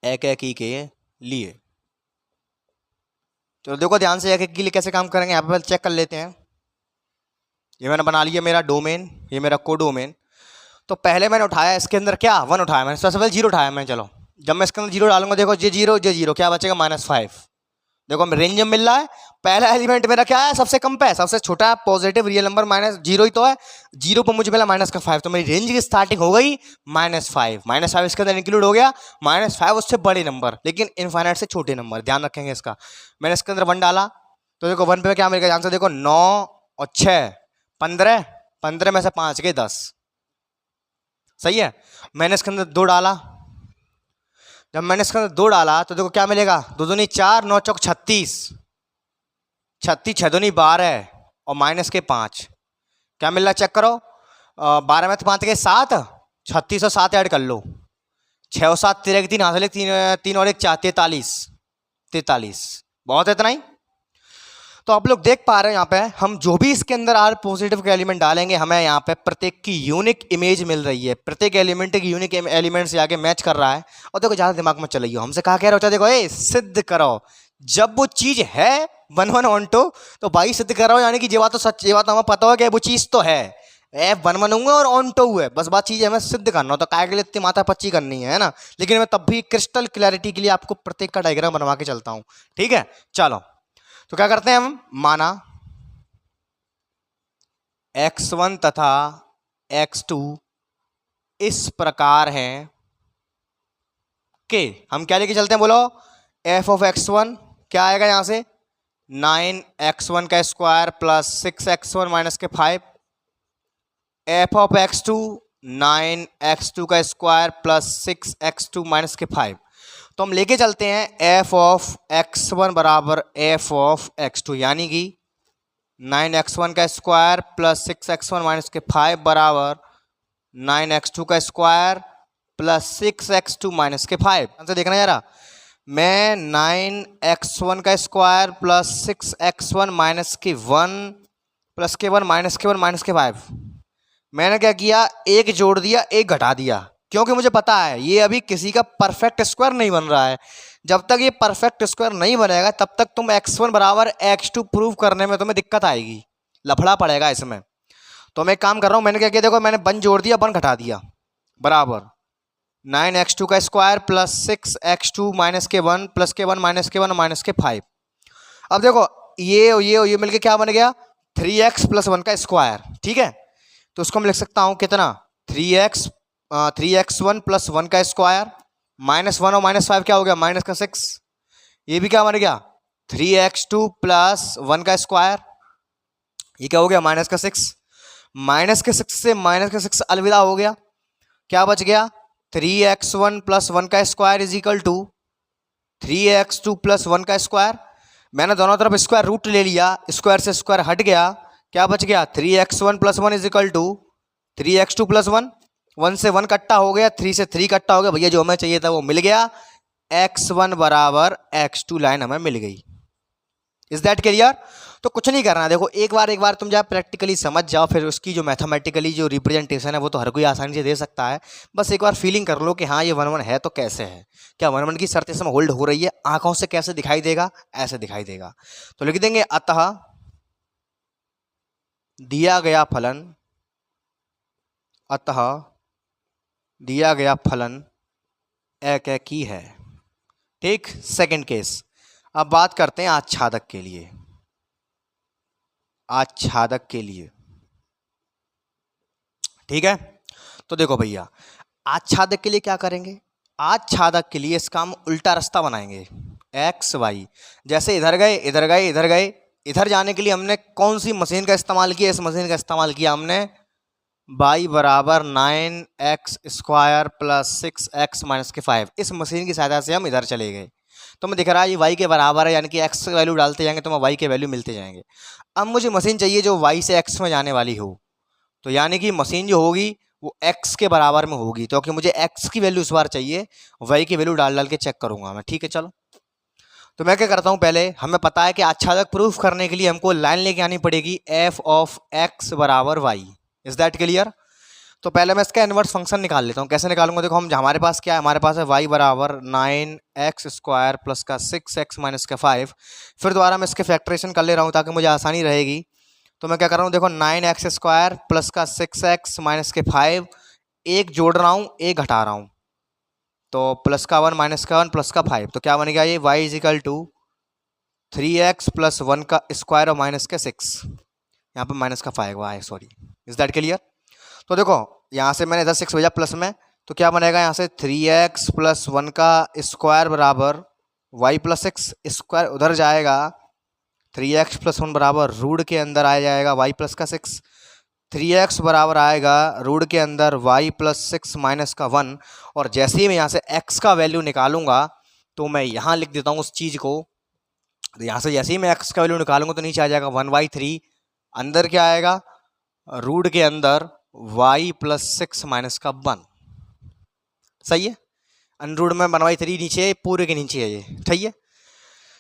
एकाकी के लिए चलो देखो ध्यान से, एकाकी के लिए कैसे काम करेंगे यहाँ पे चेक कर लेते हैं। ये मैंने बना लिया मेरा डोमेन, ये मेरा कोडोमेन। तो पहले मैंने उठाया इसके अंदर क्या 1 उठाया मैंने, सबसे पहले 0 उठाया मैंने। चलो जब मैं इसके अंदर 0 डालूंगा, देखो जे 0 क्या बचेगा -5। देखो रेंज में मिल रहा है, पहला एलिमेंट मेरा क्या है, सबसे कम पे है, सबसे छोटा पॉजिटिव रियल नंबर -0 ही तो है, 0 पर मुझे मिला -5, तो मेरी रेंज की स्टार्टिंग हो गई -5। -5 इसके अंदर इंक्लूड हो गया, -5 उससे बड़े नंबर लेकिन इनफाइनाइट से छोटे नंबर, ध्यान रखेंगे इसका। मैंने इसके अंदर 1 डाला तो देखो 1 पे क्या मिलेगा, आंसर देखो 9 और 6 15, 15 में से 5 गए 10, सही है। मैंने इसके अंदर 2 डाला, जब मैंने इसके अंदर 2 डाला तो देखो क्या मिलेगा, 2 दूनी 4, 9 चौक 36, 36 6 दूनी 12 और माइनस के 5 क्या मिल रहा चेक करो। 12 में तो 5 के 7, 36 और 7 ऐड कर लो, 6 और 7 13 के 3 हासिल, 3 और 1 4 43, बहुत है इतना ही। तो आप लोग देख पा रहे हैं यहाँ पे हम जो भी इसके अंदर आर पॉजिटिव के एलिमेंट डालेंगे हमें यहाँ पे प्रत्येक की यूनिक इमेज मिल रही है, प्रत्येक एलिमेंट की यूनिक एलिमेंट से आगे मैच कर रहा है। और देखो ज़्यादा दिमाग में चलाइयो, हमसे कहा कह रहे हो, देखो ए सिद्ध करो, जब वो चीज़ है 1 1 ऑन 2 तो भाई सिद्ध करो, यानी कि ये बात तो सच, ये बात हमें पता हो कि वो चीज़ तो है, F 1 1 हुआ और ऑन 2 है, बस बात चीज़ हमें सिद्ध करना हो, तो काय के लिए इतनी माथा पच्ची करनी है ना। लेकिन मैं तब भी क्रिस्टल क्लैरिटी के लिए आपको प्रत्येक का डायग्राम बनवा के चलता हूँ, ठीक है। चलो तो क्या करते हैं हम, माना x1 तथा x2 इस प्रकार हैं कि हम क्या लेके चलते हैं, बोलो f ऑफ x1 क्या आएगा यहां से 9x1 का स्क्वायर प्लस 6x1 माइनस के 5, f ऑफ x2 9x2 का स्क्वायर प्लस 6x2 माइनस के 5। तो हम लेके चलते हैं f ऑफ x1 बराबर f ऑफ x2, यानी कि 9x1 का स्क्वायर प्लस 6x1 माइनस के 5 बराबर 9x2 का स्क्वायर प्लस 6x2 माइनस के 5। आंसर देखना यारा, मैं 9x1 का स्क्वायर प्लस 6x1 माइनस के 1 प्लस के 1 माइनस के 1 माइनस के 5, मैंने क्या किया, एक जोड़ दिया एक घटा दिया, क्योंकि मुझे पता है ये अभी किसी का परफेक्ट स्क्वायर नहीं बन रहा है। जब तक ये परफेक्ट स्क्वायर नहीं बनेगा तब तक तुम x1 बराबर x2 प्रूव करने में तुम्हें दिक्कत आएगी, लफड़ा पड़ेगा इसमें। तो मैं एक काम कर रहा हूँ, मैंने क्या किया, देखो मैंने 1 जोड़ दिया 1 घटा दिया, बराबर 9x2 का स्क्वायर प्लस 6x2 माइनस के 1 प्लस के 1 माइनस के 1 माइनस के 5। अब देखो ये मिलके क्या बन गया, 3x प्लस 1 का स्क्वायर, ठीक है। तो उसको मैं लिख सकता हूँ कितना, 3x1 प्लस 1 का स्क्वायर माइनस 1 और माइनस 5 क्या हो गया, माइनस का 6। ये भी क्या बन गया, 3x2 प्लस 1 का स्क्वायर, ये क्या हो गया, माइनस का 6। माइनस के 6 से माइनस का 6 अलविदा हो गया, क्या बच गया, 3x1 प्लस 1 का square is equal to 3x2 plus 1 का स्क्वायर। मैंने दोनों तरफ स्क्वायर रूट ले लिया, स्क्वायर से स्क्वायर हट गया, क्या बच गया, 3x1 plus 1 is equal to 3x2 plus 1, 1 से 1 कट्टा हो गया, 3 से 3 कट्टा हो गया, भैया जो हमें चाहिए था वो मिल गया, x1 बराबर x2 लाइन हमें मिल गई। Is that clear. तो कुछ नहीं करना है, देखो एक बार तुम जब प्रैक्टिकली समझ जाओ, फिर उसकी जो मैथमेटिकली जो रिप्रेजेंटेशन है वो तो हर कोई आसानी से दे सकता है। बस एक बार फीलिंग कर लो कि हाँ ये 1 1 है तो कैसे है, क्या 1 1 की शर्त इसमें होल्ड हो रही है, आंखों से कैसे दिखाई देगा, ऐसे दिखाई देगा। तो लिख देंगे, अतः दिया गया फलन, अतः दिया गया फलन एकैकी है, ठीक। सेकंड केस, अब बात करते हैं आच्छादक के लिए, आच्छादक के लिए, ठीक है। तो देखो भैया आच्छादक के लिए क्या करेंगे, आच्छादक के लिए इसका हम उल्टा रास्ता बनाएंगे, एक्स वाई, जैसे इधर गए इधर गए इधर गए, इधर जाने के लिए हमने कौन सी मशीन का इस्तेमाल किया, इस मशीन का इस्तेमाल किया हमने, y बराबर 9x square plus 6x minus के 5, इस मशीन की सहायता से हम इधर चले गए। तो मैं दिख रहा है ये y के बराबर है, यानी कि x की वैल्यू डालते जाएंगे तो मैं y के वैल्यू मिलते जाएंगे। अब मुझे मशीन चाहिए जो y से x में जाने वाली हो, तो यानी कि मशीन जो होगी वो x के बराबर में होगी, तो कि मुझे x की वैल्यू इस बार चाहिए, y की वैल्यू डाल डाल के चेक करूंगा मैं, ठीक है। चलो तो मैं क्या करता हूँ, पहले हमें पता है कि आच्छादक प्रूफ करने के लिए हमको लाइन लेके आनी पड़ेगी, f ऑफ x बराबर y। Is that clear. तो पहले मैं इसका इनवर्स फंक्शन निकाल लेता हूँ, कैसे निकालूंगा, देखो हम हमारे पास क्या है, हमारे पास है y बराबर 9x स्क्वायर प्लस का 6x माइनस का 5, फिर दोबारा मैं इसके फैक्टरेशन कर ले रहा हूँ ताकि मुझे आसानी रहेगी। तो मैं क्या कर रहा हूँ, देखो 9x स्क्वायर प्लस का 6x माइनस के 5, एक जोड़ रहा हूँ एक घटा रहा हूँ, तो प्लस का 1 माइनस का 1 प्लस का 5, तो क्या बन गया ये, y is equal to 3x plus 1 का स्क्वायर और माइनस का 6, यहाँ पर माइनस का 5 y, sorry. Is that clear. तो देखो यहाँ से मैंने इधर 6 भेजा प्लस में, तो क्या बनेगा यहाँ से 3x प्लस 1 का स्क्वायर बराबर y प्लस 6, स्क्वायर उधर जाएगा, 3x प्लस 1 बराबर रूट के अंदर आ जाएगा y प्लस का 6, 3x बराबर आएगा रूट के अंदर y प्लस 6 माइनस का 1, और जैसे ही मैं यहाँ से x का वैल्यू निकालूंगा तो मैं यहाँ लिख देता हूँ उस चीज़ को, तो यहाँ से जैसे ही मैं x का वैल्यू निकालूंगा तो नीचे आ जाएगा 1/3, अंदर क्या आएगा, रूट के अंदर y प्लस 6 माइनस का 1, सही है। अनरूट में 1/3 नीचे पूरे के नीचे है ये, सही है।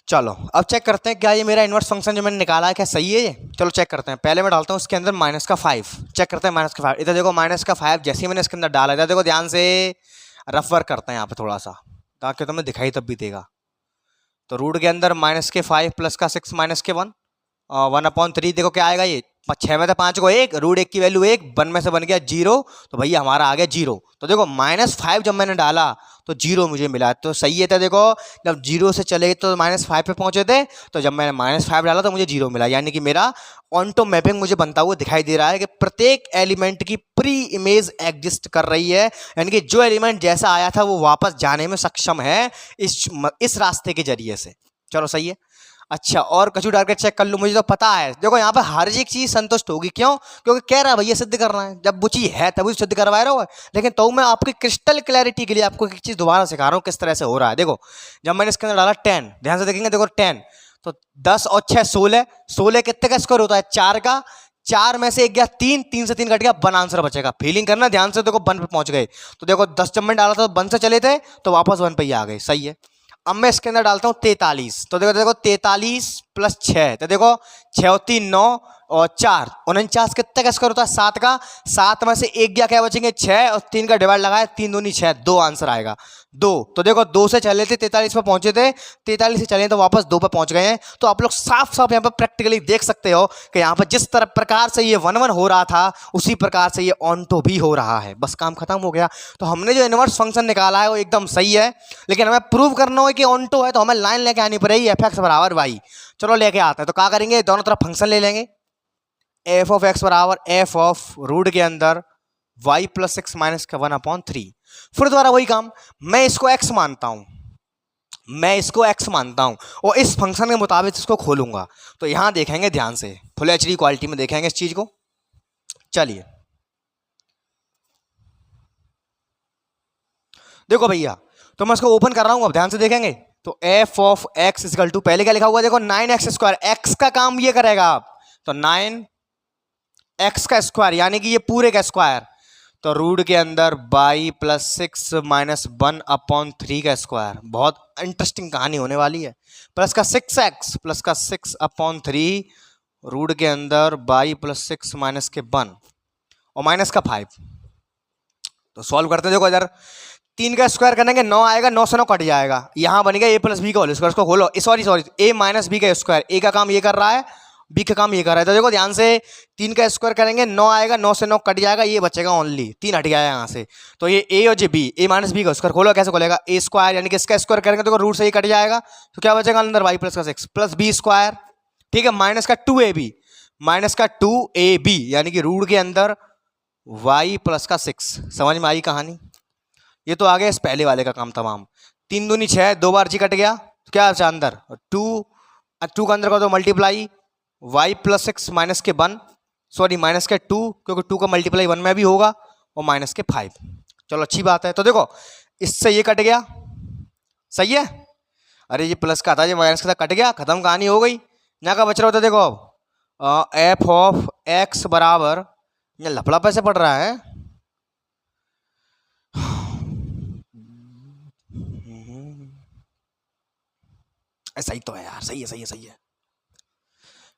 चलो अब चेक करते हैं क्या ये मेरा इनवर्स फंक्शन जो मैंने निकाला है क्या सही है ये। चलो चेक करते हैं। पहले मैं डालता हूँ इसके अंदर -5। चेक करते हैं -5। इधर देखो -5 जैसे ही मैंने इसके अंदर डाला, इधर देखो ध्यान से रफ वर्क करते हैं यहाँ पे थोड़ा सा, ताकि तुम्हें दिखाई तब भी देगा। तो रूट के अंदर -5 प्लस का 6 -1 1/3। देखो क्या आएगा ये, 6 में से 5 को 1, रूट 1 की वैल्यू 1, 1 में से बन गया 0, तो भैया हमारा आ गया 0। तो देखो -5 जब मैंने डाला तो 0 मुझे मिला, तो सही है। था देखो जब 0 से चले तो -5 पे पहुंचे थे, तो जब मैंने -5 डाला तो मुझे 0 मिला, यानी कि मेरा ऑन्टो मैपिंग मुझे बनता हुआ दिखाई दे रहा है कि प्रत्येक एलिमेंट की प्री इमेज एग्जिस्ट कर रही है, यानी कि जो एलिमेंट जैसा आया था वो वापस जाने में सक्षम है इस रास्ते के जरिए से। चलो सही है। अच्छा और कछु डाल के चेक कर लूँ, मुझे तो पता है। देखो यहाँ पे हर एक चीज संतुष्ट होगी, क्यों? क्योंकि कह रहा है भैया सिद्ध करना है, जब वो चीज है तभी सिद्ध करवा रहा हो। लेकिन तो मैं आपकी क्रिस्टल क्लैरिटी के लिए आपको एक चीज दोबारा सिखा रहा हूँ किस तरह से हो रहा है। देखो जब मैंने इसके अंदर डाला 10, ध्यान से देखेंगे, देखो 10 तो 10 और 6 16, 16 कितने का स्क्वायर होता है? 4 का। 4 में से 1 गया 3, 3 से 3 कट गया, 1 आंसर बचेगा। फीलिंग करना ध्यान से, देखो 1 पे पहुंच गए। तो देखो 10 जब मैंने डाला था तो 1 से चले थे, तो वापस 1 पे ही आ गए। सही है। अब मैं इसके अंदर डालता हूँ 43, तो देखो देखो 43 प्लस 6, तो देखो 6 और 3 9 और 4 49, कितने का स्क्वायर होता है? 7 का। 7 में से 1 गया, क्या बचेंगे? 6 और 3 का डिवाइड लगाया, 3 दूनी 6, 2 आंसर आएगा 2। तो देखो 2 से चले थे 43 पे पहुंचे थे, 43 से चले तो वापस 2 पे पहुंच गए हैं। तो आप लोग साफ साफ यहाँ पर प्रैक्टिकली देख सकते हो कि यहाँ पर जिस तरह प्रकार से ये 1 1 हो रहा था, उसी प्रकार से ये ऑन्टो भी हो रहा है। बस काम खत्म हो गया। तो हमने जो इनवर्स फंक्शन निकाला है वो एकदम सही है, लेकिन हमें प्रूव करना हो कि ऑन्टो है तो हमें लाइन लेके आनी पड़ेगी f(x) बराबर y। चलो लेके आते हैं। तो क्या करेंगे, दोनों तरफ फंक्शन ले लेंगे। f(x) बराबर f ऑफ रूट के अंदर y प्लस 6 माइनस का 1/3। फिर दोबारा वही काम, मैं इसको x मानता हूं, मैं इसको x मानता हूं और इस फंक्शन के मुताबिक इसको खोलूंगा। तो यहां देखेंगे ध्यान से, फुल एचडी क्वालिटी में देखेंगे इस चीज को। चलिए देखो भैया, तो मैं इसको ओपन कर रहा हूं, अब ध्यान से देखेंगे। तो f of x equal to, पहले क्या लिखा हुआ देखो 9x², x का काम ये करेगा आप, तो 9x का स्क्वायर यानी कि ये पूरे का स्क्वायर, तो रूट के अंदर y प्लस 6 माइनस 1/3 का स्क्वायर। बहुत इंटरेस्टिंग कहानी होने वाली है। प्लस का 6x प्लस का 6/3 रूट के अंदर y प्लस 6 माइनस के 1 और माइनस का 5। तो सॉल्व करते हैं। देखो इधर 3 का स्क्वायर करेंगे 9 आएगा, 9 से 9 कट जाएगा, यहां बनेगा a प्लस बी का होल स्क्वायर। इसको खोलो, सॉरी a माइनस बी का स्क्वायर, a का काम ये कर रहा है, b का काम ये कर रहा है। तो देखो ध्यान से 3 का स्क्वायर करेंगे 9 आएगा, 9 से 9 कट जाएगा, ये बचेगा ओनली 3 हट गया है यहाँ से। तो ये a और जे b, a माइनस बी का स्क्वायर खोलो, कैसे खोलेगा? a स्क्वायर यानी कि इसका स्क्वायर करेंगे तो रूट से ही कट जाएगा, तो क्या बचेगा अंदर? y प्लस का 6 प्लस बी स्क्वायर, ठीक है, माइनस का 2ab, माइनस का 2ab यानी कि रूट के अंदर y प्लस का 6। समझ में आई कहानी? ये तो आ गया इस पहले वाले का काम तमाम। 3 दूनी 6, 2 बार जी कट गया, तो क्या बचा अंदर? 2 का अंदर का तो मल्टीप्लाई y प्लस 6 माइनस के 1, सॉरी माइनस के 2, क्योंकि 2 का मल्टीप्लाई 1 में भी होगा, और माइनस के 5। चलो अच्छी बात है। तो देखो इससे ये कट गया, सही है। अरे ये प्लस का था, ये माइनस का था, कट गया, खत्म कहानी हो गई। यहाँ का बच रहा होता देखो f ऑफ x बराबर, यहाँ लफड़ा पैसे पड़ रहा है, सही तो है यार, सही है सही है सही है,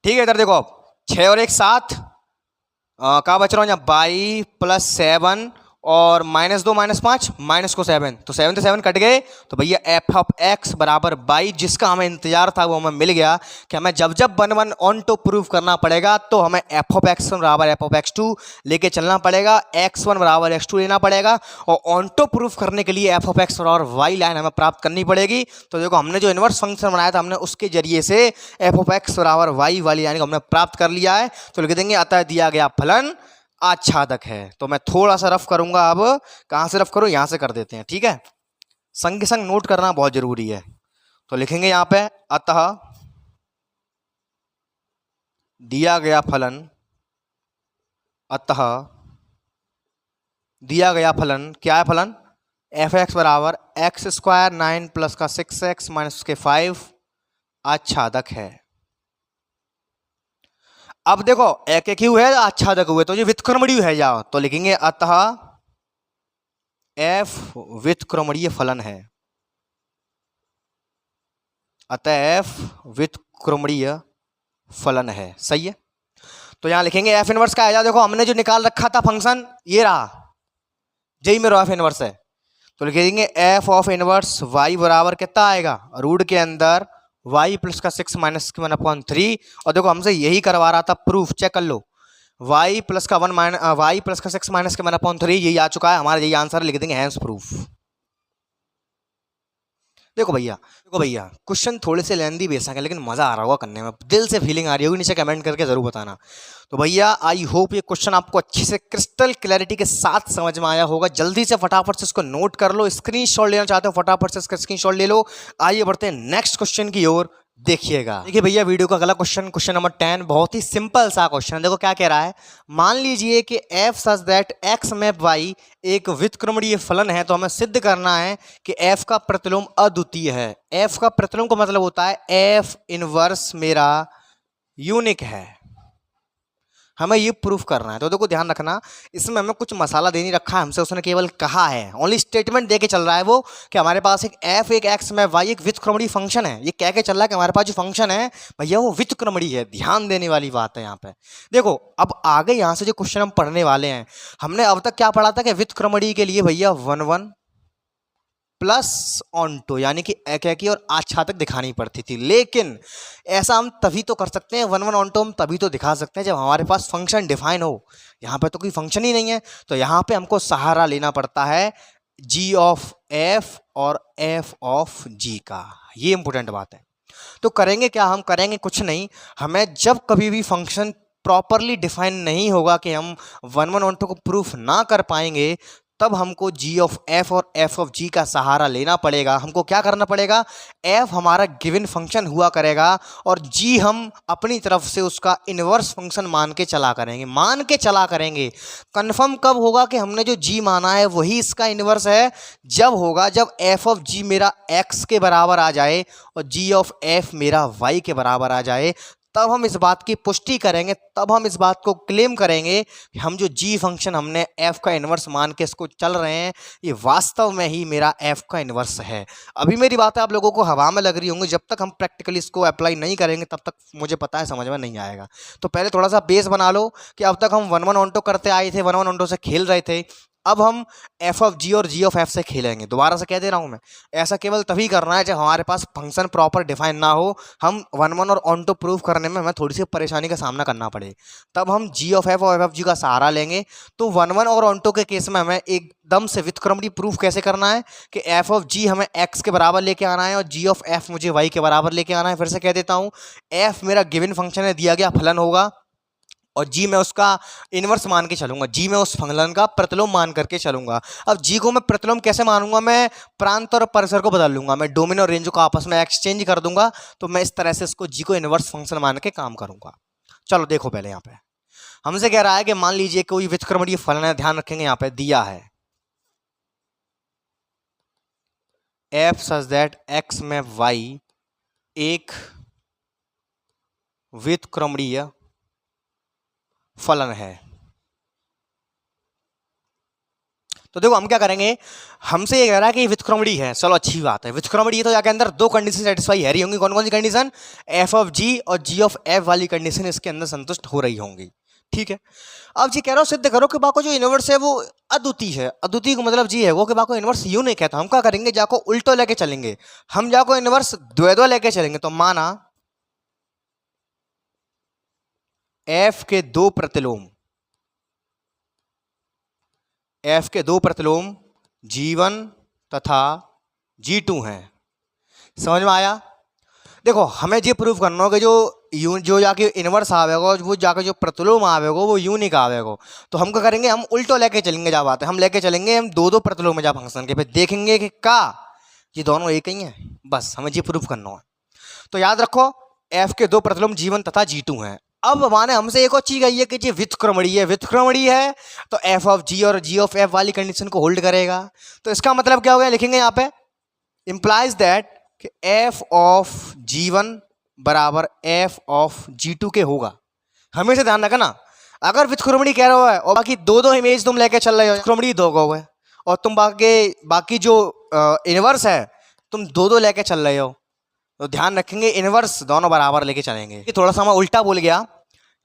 ठीक है। इधर देखो 6 और 1 7, कहाँ बच रहा हूँ यहाँ? y प्लस 7 और -2 -5 माइनस को 7, तो 7 से 7 कट गए। तो भैया f ऑफ x बराबर y, जिसका हमें इंतजार था वो हमें मिल गया कि हमें जब जब 1 1 ऑन टू प्रूव करना पड़ेगा तो हमें f ऑफ x1 बराबर f ऑफ x2 लेके चलना पड़ेगा, x1 बराबर x2 लेना पड़ेगा, और ऑन टू प्रूव करने के लिए f ऑफ x और y लाइन हमें प्राप्त करनी पड़ेगी। तो देखो हमने जो इनवर्स फंक्शन बनाया था, हमने उसके जरिए से f ऑफ x बराबर y वाली लाइन को हमने प्राप्त कर लिया है। तो लिख देंगे अतः दिया गया फलन आच्छादक है। तो मैं थोड़ा सा रफ करूंगा, अब कहां से रफ करूं? यहां से कर देते हैं, ठीक है। संग के संग नोट करना बहुत जरूरी है। तो लिखेंगे यहां पे अतः दिया गया फलन, अतः दिया गया फलन क्या है? फलन f(x) बराबर x² 9 प्लस का 6x माइनस के 5 आच्छादक है। अब देखो एक एक ही है आच्छादक हुए, तो ये व्युत्क्रमणीय है जाओ, तो लिखेंगे अतः f व्युत्क्रमणीय फलन है। अतः f व्युत्क्रमणीय फलन है। सही है। तो यहां लिखेंगे एफ इनवर्स का है, देखो हमने जो निकाल रखा था फंक्शन ये रहा, यही मेरा एफ इनवर्स है। तो लिखेंगे एफ ऑफ इनवर्स वाई बराबर कितना आएगा, रूट के अंदर वाई प्लस का 6 माइनस 1/3। और देखो हमसे यही करवा रहा था प्रूफ, चेक कर लो। वाई प्लस का 6 माइनस के 1/3 यही आ चुका है हमारा, यही आंसर लिख देंगे हैंस प्रूफ। देखो भैया क्वेश्चन थोड़े से लेंदी बेशक है, लेकिन मजा आ रहा होगा करने में, दिल से फीलिंग आ रही होगी, नीचे कमेंट करके जरूर बताना। तो भैया आई होप ये क्वेश्चन आपको अच्छे से क्रिस्टल क्लैरिटी के साथ समझ में आया होगा। जल्दी से फटाफट से इसको नोट कर लो, स्क्रीनशॉट लेना चाहते हो फटाफट से इसका स्क्रीनशॉट ले लो। आइए बढ़ते हैं नेक्स्ट क्वेश्चन की ओर। देखिएगा, देखिए भैया वीडियो का अगला क्वेश्चन, क्वेश्चन नंबर 10, बहुत ही सिंपल सा क्वेश्चन। देखो क्या कह रहा है, मान लीजिए कि f such that x map y एक व्युत्क्रमणीय फलन है, तो हमें सिद्ध करना है कि f का प्रतिलोम अद्वितीय है। f का प्रतिलोम का मतलब होता है f इनवर्स मेरा यूनिक है, हमें ये प्रूफ करना है। तो देखो ध्यान रखना, इसमें हमें कुछ मसाला दे नहीं रखा है हमसे, उसने केवल कहा है, ओनली स्टेटमेंट दे के चल रहा है वो कि हमारे पास एक f एक x में y एक व्युत्क्रमणीय फंक्शन है। ये कह के चल रहा है कि हमारे पास जो फंक्शन है भैया वो व्युत्क्रमणीय है। ध्यान देने वाली बात है यहाँ पे। देखो अब आगे यहाँ से जो क्वेश्चन हम पढ़ने वाले हैं, हमने अब तक क्या पढ़ा था कि व्युत्क्रमणीय के लिए भैया 1 1 प्लस ऑन टू यानी कि एक एक और आच्छादक दिखानी पड़ती थी। लेकिन ऐसा हम तभी तो कर सकते हैं, 1 1 ऑन टू हम तभी तो दिखा सकते हैं जब हमारे पास फंक्शन डिफाइन हो। यहाँ पे तो कोई फंक्शन ही नहीं है, तो यहाँ पे हमको सहारा लेना पड़ता है g ऑफ f और f ऑफ g का। ये इंपॉर्टेंट बात है। तो करेंगे क्या, हम करेंगे कुछ नहीं, हमें जब कभी भी फंक्शन प्रॉपरली डिफाइन नहीं होगा कि हम 1 1 ऑन टू को प्रूफ ना कर पाएंगे, तब हमको g ऑफ f और f ऑफ g का सहारा लेना पड़ेगा। हमको क्या करना पड़ेगा, f हमारा गिवन फंक्शन हुआ करेगा और g हम अपनी तरफ से उसका इनवर्स फंक्शन मान के चला करेंगे। कंफर्म कब होगा कि हमने जो g माना है वही इसका इनवर्स है, जब होगा जब f ऑफ g मेरा x के बराबर आ जाए और g ऑफ f मेरा y के बराबर आ जाए। तब हम इस बात की पुष्टि करेंगे, तब हम इस बात को क्लेम करेंगे कि हम जो g फंक्शन हमने f का इन्वर्स मान के इसको चल रहे हैं, ये वास्तव में ही मेरा f का इन्वर्स है। अभी मेरी बातें आप लोगों को हवा में लग रही होंगी, जब तक हम प्रैक्टिकली इसको अप्लाई नहीं करेंगे तब तक मुझे पता है समझ में नहीं आएगा। तो पहले थोड़ा सा बेस बना लो कि अब तक हम 1 1 ऑन टू करते आए थे, 1 1 ऑन टू से खेल रहे थे, अब हम f ऑफ g और g ऑफ f से खेलेंगे। दोबारा से कह दे रहा हूँ मैं, ऐसा केवल तभी करना है जब हमारे पास फंक्शन प्रॉपर डिफाइन ना हो, हम 1 1 और ऑन टू प्रूफ करने में हमें थोड़ी सी परेशानी का सामना करना पड़े, तब हम g ऑफ f और f ऑफ g का सहारा लेंगे। तो 1 1 और ऑन टू के केस में हमें एकदम से व्युत्क्रमणीय प्रूफ कैसे करना है कि f ऑफ g हमें x के बराबर लेके आना है और g ऑफ f मुझे y के बराबर लेके आना है। फिर से कह देता हूँ, f मेरा गिवन फंक्शन है, दिया गया फलन होगा, और g मैं उसका इनवर्स मान के चलूंगा, g मैं उस फंक्शन का प्रतिलोम मान करके चलूंगा। अब g को मैं प्रतिलोम कैसे मानूंगा, मैं प्रांत और परिसर को बदल लूंगा, मैं डोमेन और रेंज को आपस में एक्सचेंज कर दूंगा। तो मैं इस तरह से इसको g को इनवर्स फंक्शन मान के काम करूंगा। चलो देखो पहले यहाँ पे हमसे कह रहा है कि मान लीजिए कोई व्युत्क्रमणीय फलन है, ध्यान रखेंगे यहाँ पे दिया है f सच दैट x में y एक व्युत्क्रमणीय फलन है। तो देखो हम क्या करेंगे, हमसे ये कह रहा है कि व्युत्क्रमणीय है, चलो अच्छी बात है, व्युत्क्रमणीय तो जाके अंदर दो कंडीशन सेटिस्फाई है रही होंगी। कौन कौन सी कंडीशन, f ऑफ g और g ऑफ f वाली कंडीशन इसके अंदर संतुष्ट हो रही होंगी। ठीक है, अब जी कह रहा हूं सिद्ध करो कि बाको जो इनवर्स है वो अद्वितीय है। अद्वितीय को मतलब जी है वो कि बाको इनवर्स यूनिक है। तो हम क्या करेंगे, जाको उल्टो लेके चलेंगे, हम जाको इनवर्स द्वैद्व लेके चलेंगे। तो माना f के दो प्रतिलोम, f के दो प्रतिलोम g1 तथा g2 हैं। समझ में आया। देखो हमें ये प्रूव करना होगा जो जाके इनवर्स आवेगा, वो जाके जो प्रतिलोम आवेगा वो यूनिक आवेगा। तो हम क्या करेंगे, हम उल्टो लेके चलेंगे। जा बात है, हम लेके चलेंगे हम दो दो प्रतिलोम में जा फंक्शन के, फिर देखेंगे कि का ये दोनों एक ही हैं। बस हमें ये प्रूव करना है। तो याद रखो f के दो प्रतिलोम g1 तथा g2 हैं। अब माने हमसे एक और चीज गई है कि ये व्युत्क्रमणीय है, तो f ऑफ g और g ऑफ f वाली कंडीशन को होल्ड करेगा। तो इसका मतलब क्या हो गया, लिखेंगे यहाँ पे इंप्लाइज दैट कि f ऑफ g1 बराबर f ऑफ g2 के होगा। हमेशा ध्यान रखना, अगर व्युत्क्रमणीय कह रहा है और बाकी दो दो इमेज तुम लेके चल रहे हो, व्युत्क्रमणीय दो गए और तुम बाकी जो इनवर्स है तुम दो दो लेके चल रहे हो, तो ध्यान रखेंगे इनवर्स दोनों बराबर लेके चलेंगे। ये थोड़ा सा मैं उल्टा बोल गया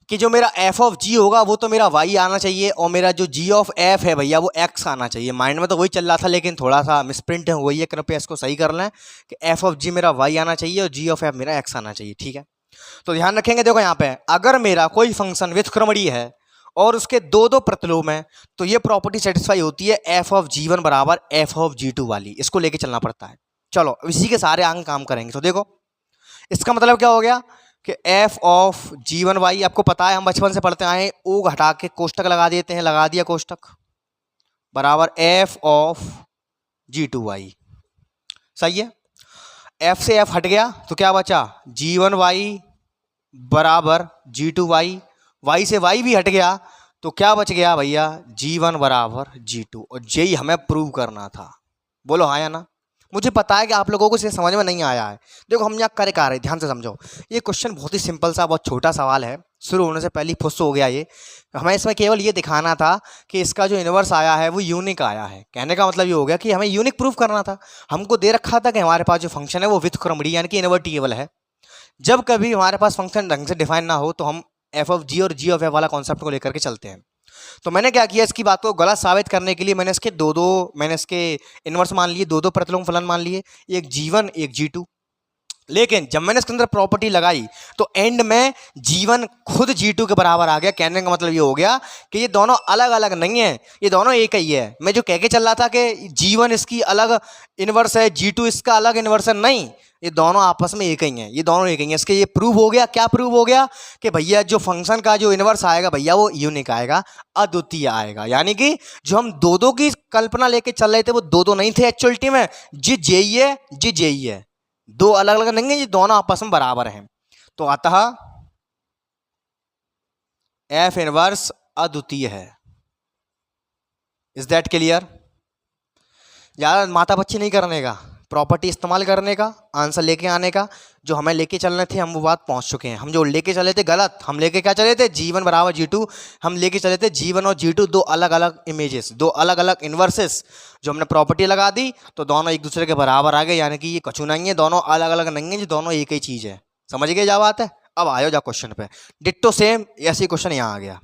कि जो मेरा एफ ऑफ जी होगा वो तो मेरा वाई आना चाहिए और मेरा जो जी ऑफ एफ है भैया वो एक्स आना चाहिए। माइंड में तो वही चल रहा था लेकिन थोड़ा सा मिसप्रिंट है वही है, कृपया इसको सही कर लें कि एफ ऑफ जी मेरा वाई आना चाहिए और जी ऑफ एफ मेरा एक्स आना चाहिए। ठीक है, तो ध्यान रखेंगे। देखो यहाँ पे अगर मेरा कोई फंक्शन व्युत्क्रमणीय है और उसके दो दो प्रतिलोम है तो ये प्रॉपर्टी सेटिस्फाई होती है एफ ऑफ जी वन बराबर एफ ऑफ जी टू वाली, इसको लेके चलना पड़ता है। चलो इसी के सारे अंग काम करेंगे। तो देखो इसका मतलब क्या हो गया कि F of G one Y, आपको पता है हम बचपन से पढ़ते आए, ओ हटा के कोष्टक लगा देते हैं, लगा दिया कोष्टक, बराबर F of G two Y. सही है, एफ से एफ हट गया तो क्या बचा, जी वन वाई बराबर जी टू वाई, वाई से वाई भी हट गया तो क्या बच गया भैया, जी वन बराबर जी टू। और यही हमें प्रूव करना था। बोलो हाँ या ना। मुझे पता है कि आप लोगों को इसे समझ में नहीं आया है। देखो हम यहाँ करे क्या रहे, ध्यान से समझो। ये क्वेश्चन बहुत ही सिंपल सा, बहुत छोटा सवाल है, शुरू होने से पहले फुस हो गया ये। हमें इसमें केवल ये दिखाना था कि इसका जो इनवर्स आया है वो यूनिक आया है। कहने का मतलब ये हो गया कि हमें यूनिक प्रूफ करना था। हमको दे रखा था कि हमारे पास जो फंक्शन है वो व्युत्क्रमणीय यानी कि इनवर्टिबल है। जब कभी हमारे पास फंक्शन ढंग से डिफाइन ना हो तो हम एफ ऑफ जी और जी ऑफ एफ वाला कॉन्सेप्ट को लेकर के चलते हैं। तो मैंने क्या किया, इसकी बात को गलत साबित करने के लिए मैंने इसके इनवर्स मान लिए, दो प्रतिलोम फलन मान लिए, एक जी1 एक जी2। लेकिन जब मैंने इसके अंदर प्रॉपर्टी लगाई तो एंड में जी1 खुद जी2 के बराबर आ गया। कहने का मतलब ये हो गया कि ये दोनों अलग अलग नहीं है, ये दोनों एक ही है। मैं जो कह के चल रहा था कि जी1 इसकी अलग इनवर्स है, जी2 इसका अलग इनवर्स है, नहीं, ये दोनों आपस में एक ही हैं, ये दोनों एक ही हैं। इसके ये प्रूव हो गया। क्या प्रूव हो गया कि भैया जो फंक्शन का जो इनवर्स आएगा भैया वो यूनिक आएगा, अद्वितीय आएगा। यानी कि जो हम दो दो की कल्पना लेके चल रहे थे वो दो दो नहीं थे एक्चुअलिटी में, जी जेई है, जी जेई है, दो अलग अलग नहीं है, ये दोनों आपस में बराबर हैं। तो अतः एफ इनवर्स अद्वितीय है। Is that clear? ज्यादा माथा बच्ची नहीं करने का, प्रॉपर्टी इस्तेमाल करने का, आंसर लेके आने का। जो हमें लेके चलने थे हम वो बात पहुंच चुके हैं। हम जो लेके चले थे गलत, हम लेके क्या चले थे, जी1 बराबर जी2, हम लेके चले थे जी1 और जी2 दो अलग अलग इमेजेस, दो अलग अलग इन्वर्सेस। जो हमने प्रॉपर्टी लगा दी तो दोनों एक दूसरे के बराबर आ गए, यानी कि ये कछु नहीं है, दोनों अलग अलग नहीं है, ये दोनों एक ही चीज़ है। समझ गए क्या बात है? अब आयो जा क्वेश्चन पे, डिट्टो सेम ऐसी क्वेश्चन यहाँ आ गया।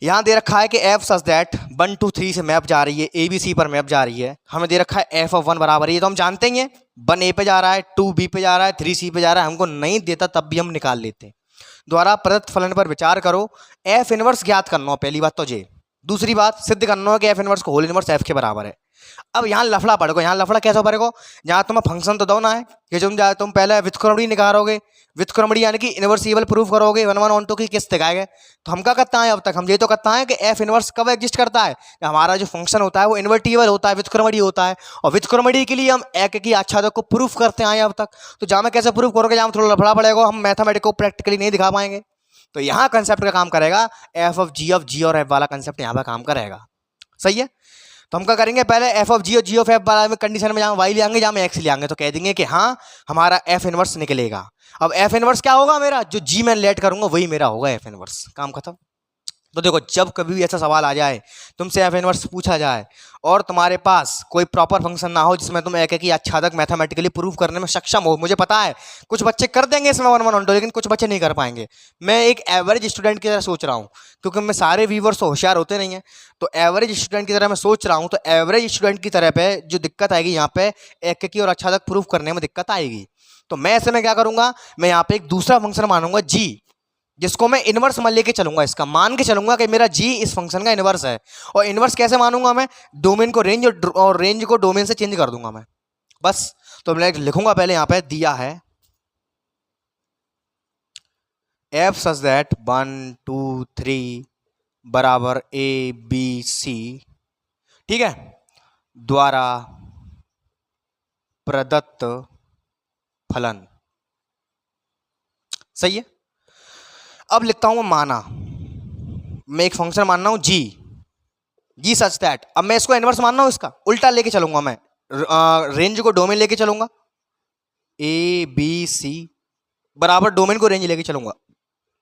यहाँ दे रखा है कि एफ सच दैट 1 2 3 से मैप जा रही है, ए बी सी पर मैप जा रही है। हमें दे रखा है एफ ऑफ 1 बराबर है, ये तो हम जानते ही हैं, 1 ए पे जा रहा है, 2 बी पे जा रहा है, 3 सी पे जा रहा है। हमको नहीं देता तब भी हम निकाल लेते हैं। द्वारा प्रदत्त फलन पर विचार करो, एफ इनवर्स ज्ञात करना हो, पहली बात तो ये। दूसरी बात सिद्ध करना हो कि एफ इनवर्स को होल इनवर्स एफ के बराबर है। अब यहाँ लफड़ा पड़ेगा। यहाँ लफड़ा कैसा पड़ेगा, जहाँ तुम्हें फंक्शन तो दो ना है कि तुम पहले व्युत्क्रमणीय निकालोगे, व्युत्क्रमणीय यानी कि इनवर्सिबल प्रूफ करोगे, 1 1 1 2 की किस्त दिखाएंगे। तो हम क्या करते हैं अब तक, हम ये तो करता है कि एफ इनवर्स कब एग्जिस्ट करता है, हमारा जो फंक्शन होता है वो इन्वर्टिबल होता है, व्युत्क्रमणीय होता है। और व्युत्क्रमणीय के लिए हम एक की आच्छादक को प्रूफ करते आए अब तक। तो जहाँ मैं कैसे प्रूफ करोगे, जहाँ थोड़ा लफड़ा पड़ेगा, हम मैथमेटिक को प्रैक्टिकली नहीं दिखा पाएंगे। तो यहाँ कंसेप्ट का काम करेगा, एफ ऑफ जी और एफ वाला कंसेप्ट यहाँ पर काम करेगा। सही है, तो हम क्या करेंगे, पहले एफ ऑफ जी और जी ऑफ एफ वाला में कंडीशन में जहाँ वाई ले आएंगे, जहाँ में एक्स ले आएंगे, तो कह देंगे कि हाँ हमारा एफ इनवर्स निकलेगा। अब एफ इनवर्स क्या होगा, मेरा जो जी मैं लेट करूंगा वही मेरा होगा एफ इनवर्स, काम खत्म। तो देखो जब कभी भी ऐसा सवाल आ जाए, तुमसे एफ इनवर्स पूछा जाए और तुम्हारे पास कोई प्रॉपर फंक्शन ना हो जिसमें तुम एक एक ही आच्छादक मैथमेटिकली प्रूव करने में सक्षम हो, मुझे पता है कुछ बच्चे कर देंगे इसमें 1 1 1 2, लेकिन कुछ बच्चे नहीं कर पाएंगे। मैं एक एवरेज स्टूडेंट की तरह सोच रहा हूँ, क्योंकि मैं सारे व्यूवर्स तो होशियार होते नहीं हैं, तो एवरेज स्टूडेंट की तरह मैं सोच रहा हूँ। तो एवरेज स्टूडेंट की तरह पे जो दिक्कत आएगी, यहाँ पे एक की और आच्छादक प्रूफ करने में दिक्कत आएगी। तो मैं ऐसे में क्या करूंगा, मैं यहाँ पे एक दूसरा फंक्शन मानूंगा जी, जिसको मैं इनवर्स मान लेके चलूंगा, इसका मान के चलूंगा कि मेरा जी इस फंक्शन का इनवर्स है। और इनवर्स कैसे मानूंगा मैं, डोमेन को रेंज और रेंज को डोमेन से चेंज कर दूंगा मैं, बस। तो मैं लिखूंगा, पहले यहां पे दिया है एफ सच दैट 1 2 3 बराबर ए बी सी, ठीक है, द्वारा प्रदत्त फलन। सही है। अब लिखता हूं मैं माना, मैं एक फंक्शन मान रहा हूं जी सच दैट। अब मैं इसको इनवर्स मान रहा हूं, इसका उल्टा लेके चलूंगा मैं, रेंज को डोमेन लेके चलूंगा, ए बी सी बराबर डोमेन को रेंज लेके चलूंगा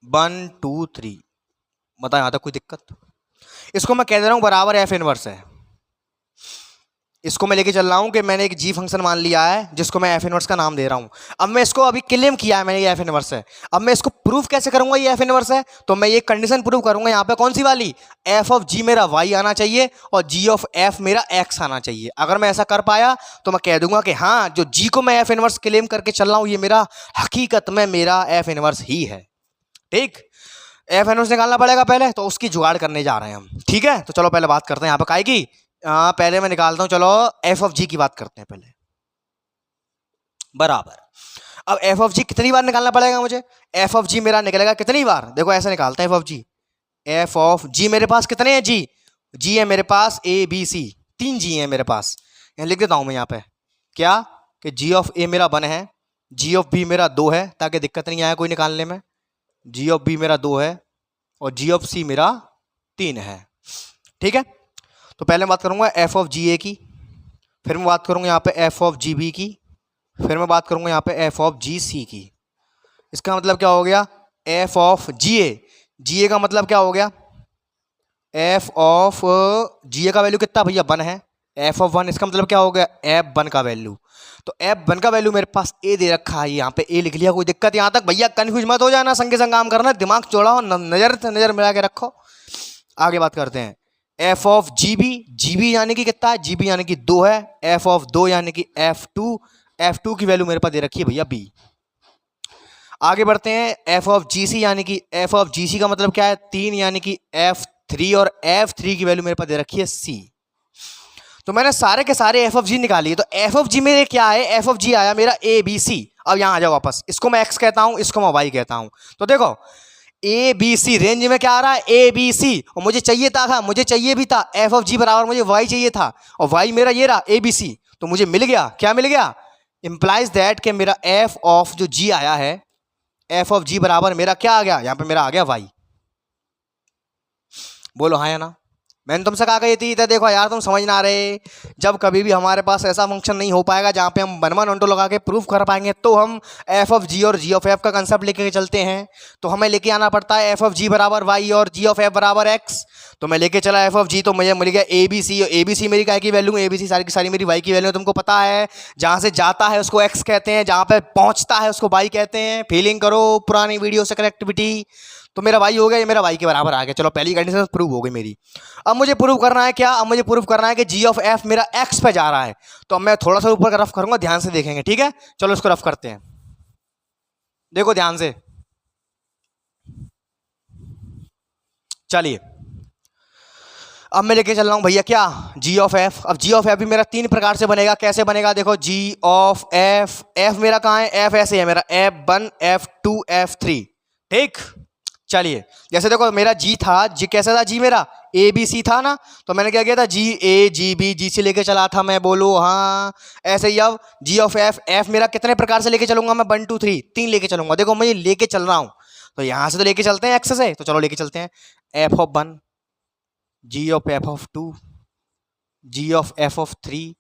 1 2 3। बता यहां तक कोई दिक्कत? इसको मैं कह दे रहा हूं बराबर एफ इनवर्स है। इसको मैं लेके चल रहा हूँ कि मैंने एक जी फंक्शन मान लिया है जिसको मैं एफ इनवर्स का नाम दे रहा हूँ। अब मैं इसको अभी क्लेम किया है मैंने, ये एफ इनवर्स है। अब मैं इसको प्रूफ कैसे करूंगा ये एफ इनवर्स है? तो मैं ये कंडीशन प्रूव करूंगा यहाँ पे, कौन सी वाली? एफ ऑफ जी मेरा वाई आना चाहिए और जी ऑफ एफ मेरा एक्स आना चाहिए। अगर मैं ऐसा कर पाया तो मैं कह दूंगा कि हाँ, जो जी को मैं एफ इनवर्स क्लेम करके चल रहा हूँ ये मेरा हकीकत में मेरा एफ इनवर्स ही है। ठीक, एफ इनवर्स निकालना पड़ेगा पहले, तो उसकी जुगाड़ करने जा रहे हैं हम। ठीक है, तो चलो पहले बात करते हैं यहाँ पे काय की। पहले मैं निकालता हूं, चलो एफ ऑफ जी की बात करते हैं पहले। बराबर, अब एफ ऑफ जी कितनी बार निकालना पड़ेगा मुझे? एफ ऑफ जी मेरा निकलेगा कितनी बार? देखो ऐसे निकालते हैं F of G. F of G मेरे पास कितने हैं? जी, जी है मेरे पास ए बी सी, 3 जी है मेरे पास। यहाँ लिख देता हूं मैं यहाँ पे क्या, कि जी ऑफ ए मेरा 1 है, जी ऑफ बी मेरा 2 है, ताकि दिक्कत नहीं आए कोई निकालने में। जी ऑफ बी मेरा 2 है और जी ऑफ सी मेरा 3 है। ठीक है, तो पहले मैं बात करूंगा एफ ऑफ जी ए की, फिर मैं बात करूंगा यहाँ पे एफ ऑफ जी बी की, फिर मैं बात करूंगा यहाँ पे एफ ऑफ जी सी की। इसका मतलब क्या हो गया? एफ ऑफ जी ए, जी ए का मतलब क्या हो गया? एफ ऑफ जी ए का वैल्यू कितना भैया? 1 है। एफ ऑफ 1, इसका मतलब क्या हो गया? एफ 1 का वैल्यू। तो एफ 1 का वैल्यू मेरे पास ए दे रखा है, यहाँ पे ए लिख लिया। कोई दिक्कत यहाँ तक भैया? कंफ्यूज मत हो जाना, संग के संग काम करना, दिमाग चौड़ा, नजर से नजर मिला के रखो। आगे बात करते हैं F of G B, G B यानी कि कितना है? जी बी यानी कि 2 है। एफ ऑफ 2 यानी कि एफ 2, एफ 2 की वैल्यू मेरे पास दे रखी है भैया बी। आगे बढ़ते हैं एफ ऑफ जी सी, यानी कि एफ ऑफ जी सी का मतलब क्या है? 3 यानी कि एफ 3, और एफ 3 की वैल्यू मेरे पास दे रखी है सी। तो मैंने सारे के सारे एफ ऑफ जी निकाली, तो एफ ऑफ जी मेरे क्या है? एफ ऑफ जी आया मेरा ए बी सी। अब यहां आ जाओ वापस, इसको मैं एक्स कहता हूं, इसको मैं वाई कहता हूं। तो देखो ए बी सी रेंज में क्या आ रहा है? A B C. और मुझे चाहिए था, मुझे चाहिए भी था एफ ऑफ जी बराबर मुझे वाई चाहिए था, और वाई मेरा ये रहा ए बी सी। तो मुझे मिल गया, क्या मिल गया? इंप्लाइज दैट कि मेरा एफ ऑफ जो जी आया है, एफ ऑफ जी बराबर मेरा क्या आ गया? यहां पे मेरा आ गया वाई। बोलो हाँ या ना? मैंने तुमसे कहा गई थी, तो देखो यार तुम समझ ना रहे। जब कभी भी हमारे पास ऐसा फंक्शन नहीं हो पाएगा जहाँ पे हम बनवन ऑन्टो लगा के प्रूफ कर पाएंगे, तो हम एफ ऑफ जी और जी ऑफ एफ का कंसेप्ट लेके चलते हैं। तो हमें लेके आना पड़ता है एफ ऑफ जी बराबर वाई और जी ऑफ एफ बराबर एक्स। तो मैं लेके चला एफ ऑफ जी, तो मुझे मिल गया ए बी सी। ए बी सी मेरी काय की वैल्यू? ए बी सी सारी की सारी मेरी वाई की वैल्यू। तुमको पता है, जहाँ से जाता है उसको एक्स कहते हैं, जहाँ पे पहुँचता है उसको वाई कहते हैं। फीलिंग करो पुरानी वीडियो से कनेक्टिविटी। तो मेरा वाई हो गया, ये मेरा वाई के बराबर आ गया। चलो पहली कंडीशन प्रूव हो गई मेरी। अब मुझे प्रूव करना है क्या? अब मुझे प्रूव करना है कि जी ऑफ एफ मेरा एक्स पे जा रहा है। तो अब मैं थोड़ा सा ऊपर का रफ करूंगा, ध्यान से देखेंगे। ठीक है, चलो इसको रफ करते हैं, देखो ध्यान से। चलिए अब मैं लेके चल रहा हूं भैया क्या? जी ऑफ एफ। अब जी ऑफ एफ भी मेरा 3 प्रकार से बनेगा। कैसे बनेगा? देखो जी ऑफ एफ, एफ मेरा कहाँ है? एफ ऐसे है मेरा, F1 F2 F3। ठीक, चलिए जैसे देखो मेरा जी था, जी कैसा था? जी मेरा ए बी सी था ना। तो मैंने क्या किया था? जी ए जी बी जी से लेके चला था मैं, बोलो हाँ। ऐसे ही अब जी ऑफ एफ, एफ मेरा कितने प्रकार से लेके चलूंगा मैं? 1 2 3, 3 लेके चलूंगा। देखो मैं ये लेके चल रहा हूँ, तो यहां से तो लेके चलते हैं एक्स से, तो चलो लेके चलते हैं F of 1, G of F of 2, G of F of 3।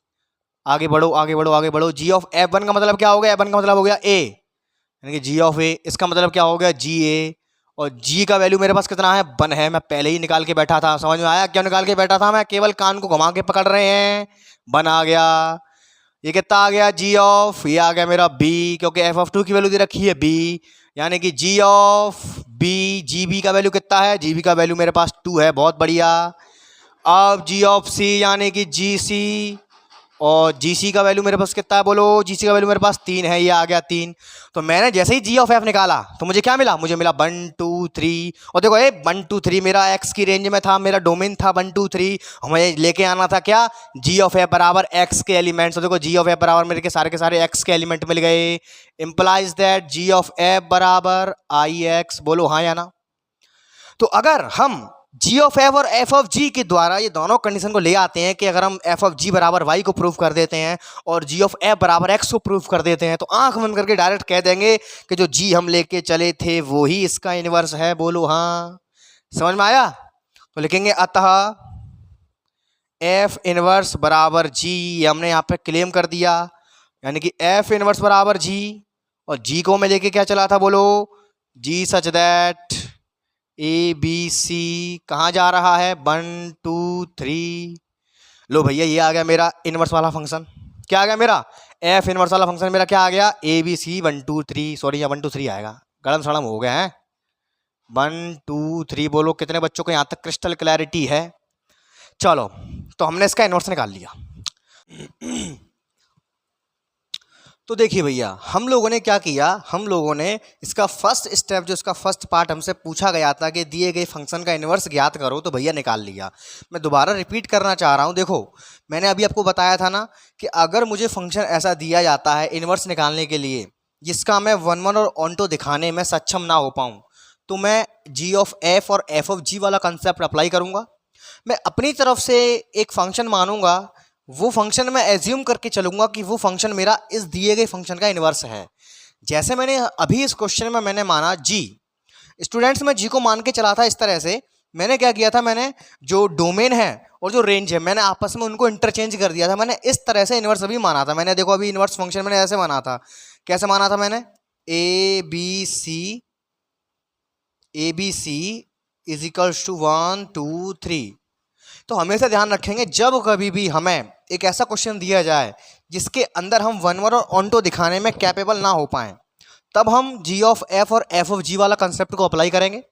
आगे बढ़ो आगे बढ़ो आगे बढ़ो। जी ऑफ F1 का मतलब क्या हो गया? F1 का मतलब हो गया ए, यानी कि जी ऑफ ए। इसका मतलब क्या हो गया? जी ए। और जी का वैल्यू मेरे पास कितना है? 1 है। मैं पहले ही निकाल के बैठा था, समझ में आया क्यों निकाल के बैठा था मैं? केवल कान को घुमा के पकड़ रहे हैं। 1 आ गया। ये कितना आ गया? जी ऑफ, ये आ गया मेरा बी, क्योंकि एफ ऑफ 2 की वैल्यू दे रखी है बी, यानी कि जी ऑफ बी। जी बी का वैल्यू कितना है? जी बी का वैल्यू मेरे पास 2 है, बहुत बढ़िया। अब जी ऑफ सी यानी कि जी सी, और जी सी का वैल्यू मेरे पास कितना है? बोलो, जी सी का वैल्यू मेरे पास 3 है, ये आ गया 3। तो मैंने जैसे ही जी ऑफ एफ निकाला तो मुझे क्या मिला? मुझे मिला 1 2 3। और देखो ये 1 2 3 मेरा एक्स की रेंज में था, मेरा डोमेन था 1 2 3। हमें लेके आना था क्या? जी ऑफ एफ बराबर एक्स के एलिमेंट्स। तो देखो जी ऑफ एफ बराबर मेरे के सारे एक्स के एलिमेंट मिल गए। Implies that G of F बराबर आई एक्स। बोलो हाँ या ना? तो अगर हम जी ऑफ एफ और एफ ऑफ जी के द्वारा ये दोनों कंडीशन को ले आते हैं कि अगर हम एफ ऑफ जी बराबर वाई को प्रूव कर देते हैं और जी ऑफ एफ बराबर एक्स को प्रूव कर देते हैं, तो आंख बंद करके डायरेक्ट कह देंगे कि जो जी हम लेके चले थे वो ही इसका इनवर्स है। बोलो हाँ, समझ में आया? तो लिखेंगे अतः एफ इनवर्स बराबर जी, हमने यहाँ पे क्लेम कर दिया, यानी कि एफ इनवर्स बराबर जी। और जी को मैं लेके क्या चला था? बोलो, जी सच दैट ए बी सी कहाँ जा रहा है? 1 2 3। लो भैया ये आ गया मेरा इनवर्स वाला फंक्शन। क्या आ गया मेरा? एफ इनवर्स वाला फंक्शन मेरा क्या आ गया? ए बी सी 1 2 3, सॉरी यहाँ 1 2 3 आएगा, गड़म सड़म हो गया है। 1 2 3 बोलो कितने बच्चों को यहाँ तक क्रिस्टल क्लैरिटी है? चलो तो हमने इसका इनवर्स निकाल लिया। तो देखिए भैया हम लोगों ने क्या किया, हम लोगों ने इसका फर्स्ट स्टेप जो इसका फर्स्ट पार्ट हमसे पूछा गया था कि दिए गए फंक्शन का इन्वर्स ज्ञात करो, तो भैया निकाल लिया। मैं दोबारा रिपीट करना चाह रहा हूँ। देखो मैंने अभी आपको बताया था ना कि अगर मुझे फंक्शन ऐसा दिया जाता है इन्वर्स निकालने के लिए जिसका मैं 1 1 और ऑन टू दिखाने में सक्षम ना हो पाऊँ, तो मैं जी ऑफ एफ और एफ ऑफ जी वाला कंसेप्ट अप्लाई करूँगा। मैं अपनी तरफ से एक फंक्शन मानूंगा, वो फंक्शन मैं एज्यूम करके चलूंगा कि वो फंक्शन मेरा इस दिए गए फंक्शन का इन्वर्स है। जैसे मैंने अभी इस क्वेश्चन में मैंने माना जी, स्टूडेंट्स मैं जी को मान के चला था इस तरह से। मैंने क्या किया था, मैंने जो डोमेन है और जो रेंज है मैंने आपस में उनको इंटरचेंज कर दिया था। मैंने इस तरह से इन्वर्स अभी माना था। मैंने देखो अभी इन्वर्स फंक्शन मैंने ऐसे माना था। कैसे माना था मैंने? A B C is equals to 1 2 3। तो हमेशा ध्यान रखेंगे जब कभी भी हमें एक ऐसा क्वेश्चन दिया जाए जिसके अंदर हम 1 1 और ऑन टू दिखाने में कैपेबल ना हो पाएं, तब हम जी ऑफ एफ और एफ ऑफ जी वाला कंसेप्ट को अप्लाई करेंगे।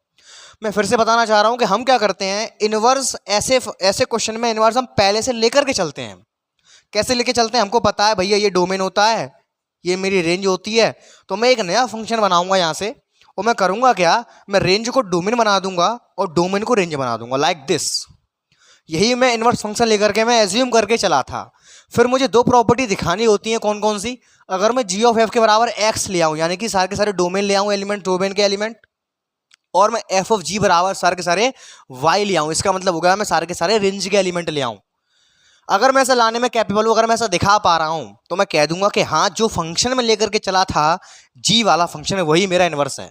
मैं फिर से बताना चाह रहा हूं कि हम क्या करते हैं, इन्वर्स ऐसे क्वेश्चन में इन्वर्स हम पहले से लेकर के चलते हैं। कैसे लेके चलते हैं? हमको पता है भैया ये डोमेन होता है, ये मेरी रेंज होती है, तो मैं एक नया फंक्शन बनाऊंगा यहाँ से और मैं करूँगा क्या, मैं रेंज को डोमेन बना दूंगा और डोमेन को रेंज बना दूंगा, लाइक दिस। यही मैं इन्वर्स फंक्शन लेकर के मैं एज्यूम करके चला था। फिर मुझे दो प्रॉपर्टी दिखानी होती है, कौन कौन सी? अगर मैं जी ऑफ एफ के बराबर एक्स ले आऊँ, यानी कि सारे के सारे डोमेन ले आऊँ, एलिमेंट डोमेन के एलिमेंट, और मैं एफ ऑफ जी बराबर सारे के सारे वाई ले आऊँ, इसका मतलब होगा मैं सारे के सारे रेंज के एलिमेंट ले आऊँ। अगर मैं ऐसा लाने में कैपेबल हूँ, अगर मैं ऐसा दिखा पा रहा हूँ, तो मैं कह दूंगा कि हाँ जो फंक्शन में लेकर के चला था जी वाला फंक्शन है वही मेरा इन्वर्स है।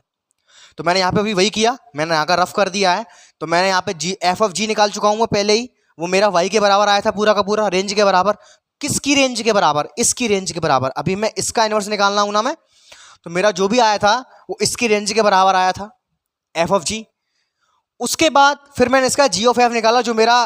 तो मैंने यहाँ पे अभी वही किया, मैंने यहाँ का रफ कर दिया है। तो मैंने यहाँ पे जी एफ ऑफ जी निकाल चुका हूँ मैं पहले ही, वो मेरा वाई के बराबर आया था पूरा का पूरा, रेंज के बराबर। किसकी रेंज के बराबर? इसकी रेंज के बराबर। अभी मैं इसका इन्वर्स निकालना हूं ना मैं, तो मेरा जो भी आया था वो इसकी रेंज के बराबर आया था, एफ ऑफ जी। उसके बाद फिर मैंने इसका जी ऑफ एफ निकाला, जो मेरा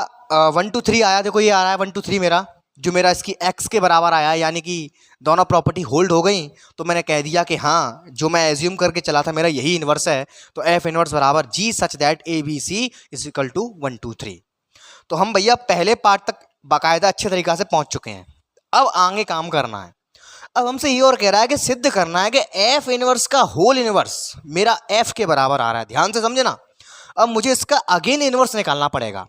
1 2 3 आया। देखो ये आ रहा है 1 2 3 मेरा, जो मेरा इसकी एक्स के बराबर आया, यानी कि दोनों प्रॉपर्टी होल्ड हो गई। तो मैंने कह दिया कि हाँ जो मैं एज्यूम करके चला था मेरा यही इन्वर्स है। तो एफ इन्वर्स बराबर G such that A B C is equal to 1 2 3। तो हम भैया पहले पार्ट तक बाकायदा अच्छे तरीक़ा से पहुंच चुके हैं। अब आगे काम करना है। अब हमसे ये और कह रहा है कि सिद्ध करना है कि एफ इनवर्स का होल इनवर्स मेरा एफ के बराबर आ रहा है। ध्यान से समझे ना। अब मुझे इसका अगेन इनवर्स निकालना पड़ेगा।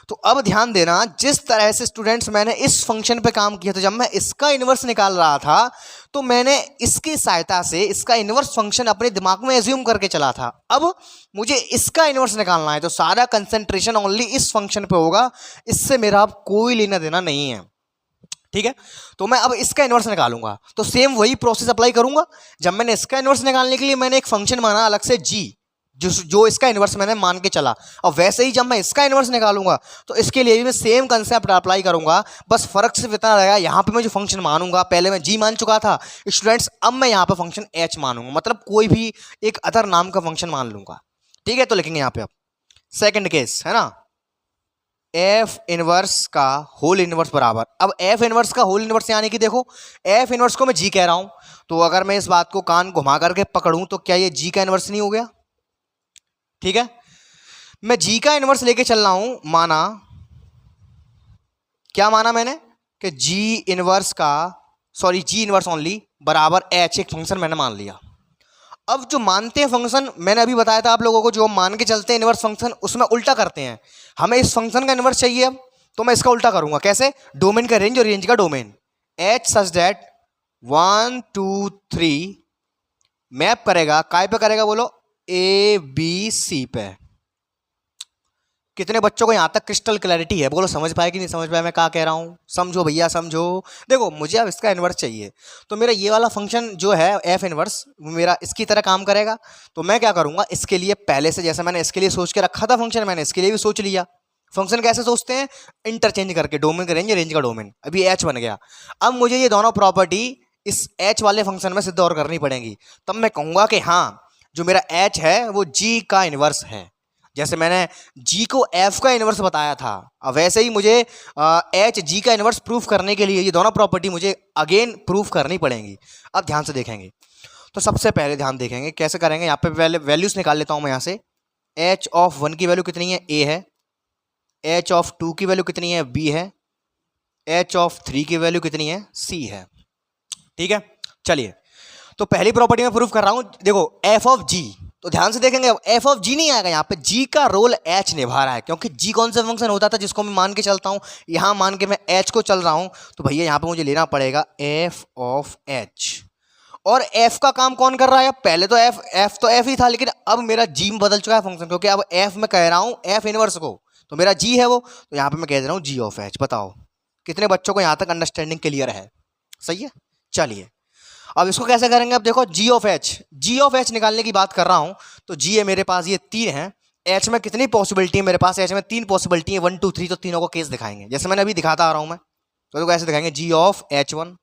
तो अब ध्यान देना, जिस तरह से स्टूडेंट्स मैंने इस फंक्शन पे काम किया था, जब मैं इसका इनवर्स निकाल रहा था तो मैंने इसकी सहायता से इसका इनवर्स फंक्शन अपने दिमाग में एज्यूम करके चला था। अब मुझे इसका इनवर्स निकालना है, तो सारा कंसंट्रेशन ओनली इस फंक्शन पे होगा, इससे मेरा अब कोई लेना देना नहीं है। ठीक है, तो मैं अब इसका इनवर्स निकालूंगा, तो सेम वही प्रोसेस अप्लाई करूंगा। जब मैंने इसका इनवर्स निकालने के लिए मैंने एक फंक्शन माना अलग से जी, जो इसका इनवर्स मैंने मान के चला, और वैसे ही जब मैं इसका इनवर्स निकालूंगा तो इसके लिए भी मैं सेम कंसेप्ट अप्लाई करूंगा। बस फर्क सिर्फ इतना रहेगा, यहाँ पे मैं जो फंक्शन मानूंगा, पहले मैं जी मान चुका था स्टूडेंट्स, अब मैं यहाँ पे फंक्शन एच मानूंगा, मतलब कोई भी एक अदर नाम का फंक्शन मान लूंगा। ठीक है, तो लिखेंगे यहाँ पे अब सेकेंड केस है ना, एफ इनवर्स का होल इनवर्स बराबर। अब एफ इनवर्स का होल इनवर्स यानी कि देखो एफ इनवर्स को मैं जी कह रहा हूं, तो अगर मैं इस बात को कान घुमा करके पकड़ूं तो क्या ये जी का इनवर्स नहीं हो गया? ठीक है, मैं जी का इनवर्स लेके चल रहा हूं। माना, क्या माना मैंने कि जी इनवर्स का, सॉरी जी इनवर्स ओनली बराबर एच, एक फंक्शन मैंने मान लिया। अब जो मानते हैं फंक्शन, मैंने अभी बताया था आप लोगों को, जो मान के चलते हैं इनवर्स फंक्शन, उसमें उल्टा करते हैं। हमें इस फंक्शन का इनवर्स चाहिए, अब तो मैं इसका उल्टा करूंगा। कैसे? डोमेन का रेंज और रेंज का domain, H such that 1 2 3 map करेगा, काय पे करेगा बोलो? ए बी सी पे। कितने बच्चों को यहां तक क्रिस्टल क्लैरिटी है? बोलो समझ पाए कि नहीं समझ पाए मैं क्या कह रहा हूं? समझो भैया समझो। देखो मुझे अब इसका इन्वर्स चाहिए, तो मेरा ये वाला फंक्शन जो है एफ इन्वर्स, मेरा इसकी तरह काम करेगा। तो मैं क्या करूंगा, इसके लिए पहले से जैसे मैंने इसके लिए सोच के रखा था फंक्शन, मैंने इसके लिए भी सोच लिया। फंक्शन कैसे सोचते हैं? इंटरचेंज करके, डोमेन का रेंज, रेंज का डोमेन। अभी एच बन गया। अब मुझे ये दोनों प्रॉपर्टी इस एच वाले फंक्शन में सिद्ध और करनी पड़ेंगी। तब मैं कहूंगा कि हाँ जो मेरा एच है वो जी का इन्वर्स है। जैसे मैंने g को f का इनवर्स बताया था, अब वैसे ही मुझे h g का इनवर्स प्रूफ करने के लिए ये दोनों प्रॉपर्टी मुझे अगेन प्रूफ करनी पड़ेंगी। अब ध्यान से देखेंगे, तो सबसे पहले ध्यान देखेंगे कैसे करेंगे। यहाँ पे पहले वैल्यूज निकाल लेता हूँ मैं यहाँ से। h ऑफ 1 की वैल्यू कितनी है, a है। h ऑफ 2 की वैल्यू कितनी है, b है। h ऑफ 3 की वैल्यू कितनी है, c है। ठीक है, चलिए तो पहली प्रॉपर्टी में प्रूफ कर रहा हूं। देखो f ऑफ g, तो ध्यान से देखेंगे अब f ऑफ g नहीं आएगा, यहाँ पे g का रोल h निभा रहा है, क्योंकि g कौन सा फंक्शन होता था जिसको मैं मान के चलता हूं, यहां मान के मैं h को चल रहा हूं, तो भैया यहाँ पे मुझे लेना पड़ेगा f ऑफ h। और f का काम कौन कर रहा है, पहले तो f तो f ही था, लेकिन अब मेरा g में बदल चुका है फंक्शन, क्योंकि अब f में कह रहा हूं f इनवर्स को, तो मेरा g है वो, तो यहाँ पे मैं कह दे रहा हूँ g ऑफ h। बताओ कितने बच्चों को यहाँ तक अंडरस्टैंडिंग क्लियर है, सही है। चलिए अब इसको कैसे करेंगे, अब देखो g ऑफ h निकालने की बात कर रहा हूं, तो g है मेरे पास, ये 3 है। h में कितनी पॉसिबिलिटी है मेरे पास, h में 3 पॉसिबिलिटी है, 1 2 3, तो तीनों को केस दिखाएंगे जैसे मैंने अभी दिखाता आ रहा हूं मैं। तो देखो ऐसे दिखाएंगे, g of h1,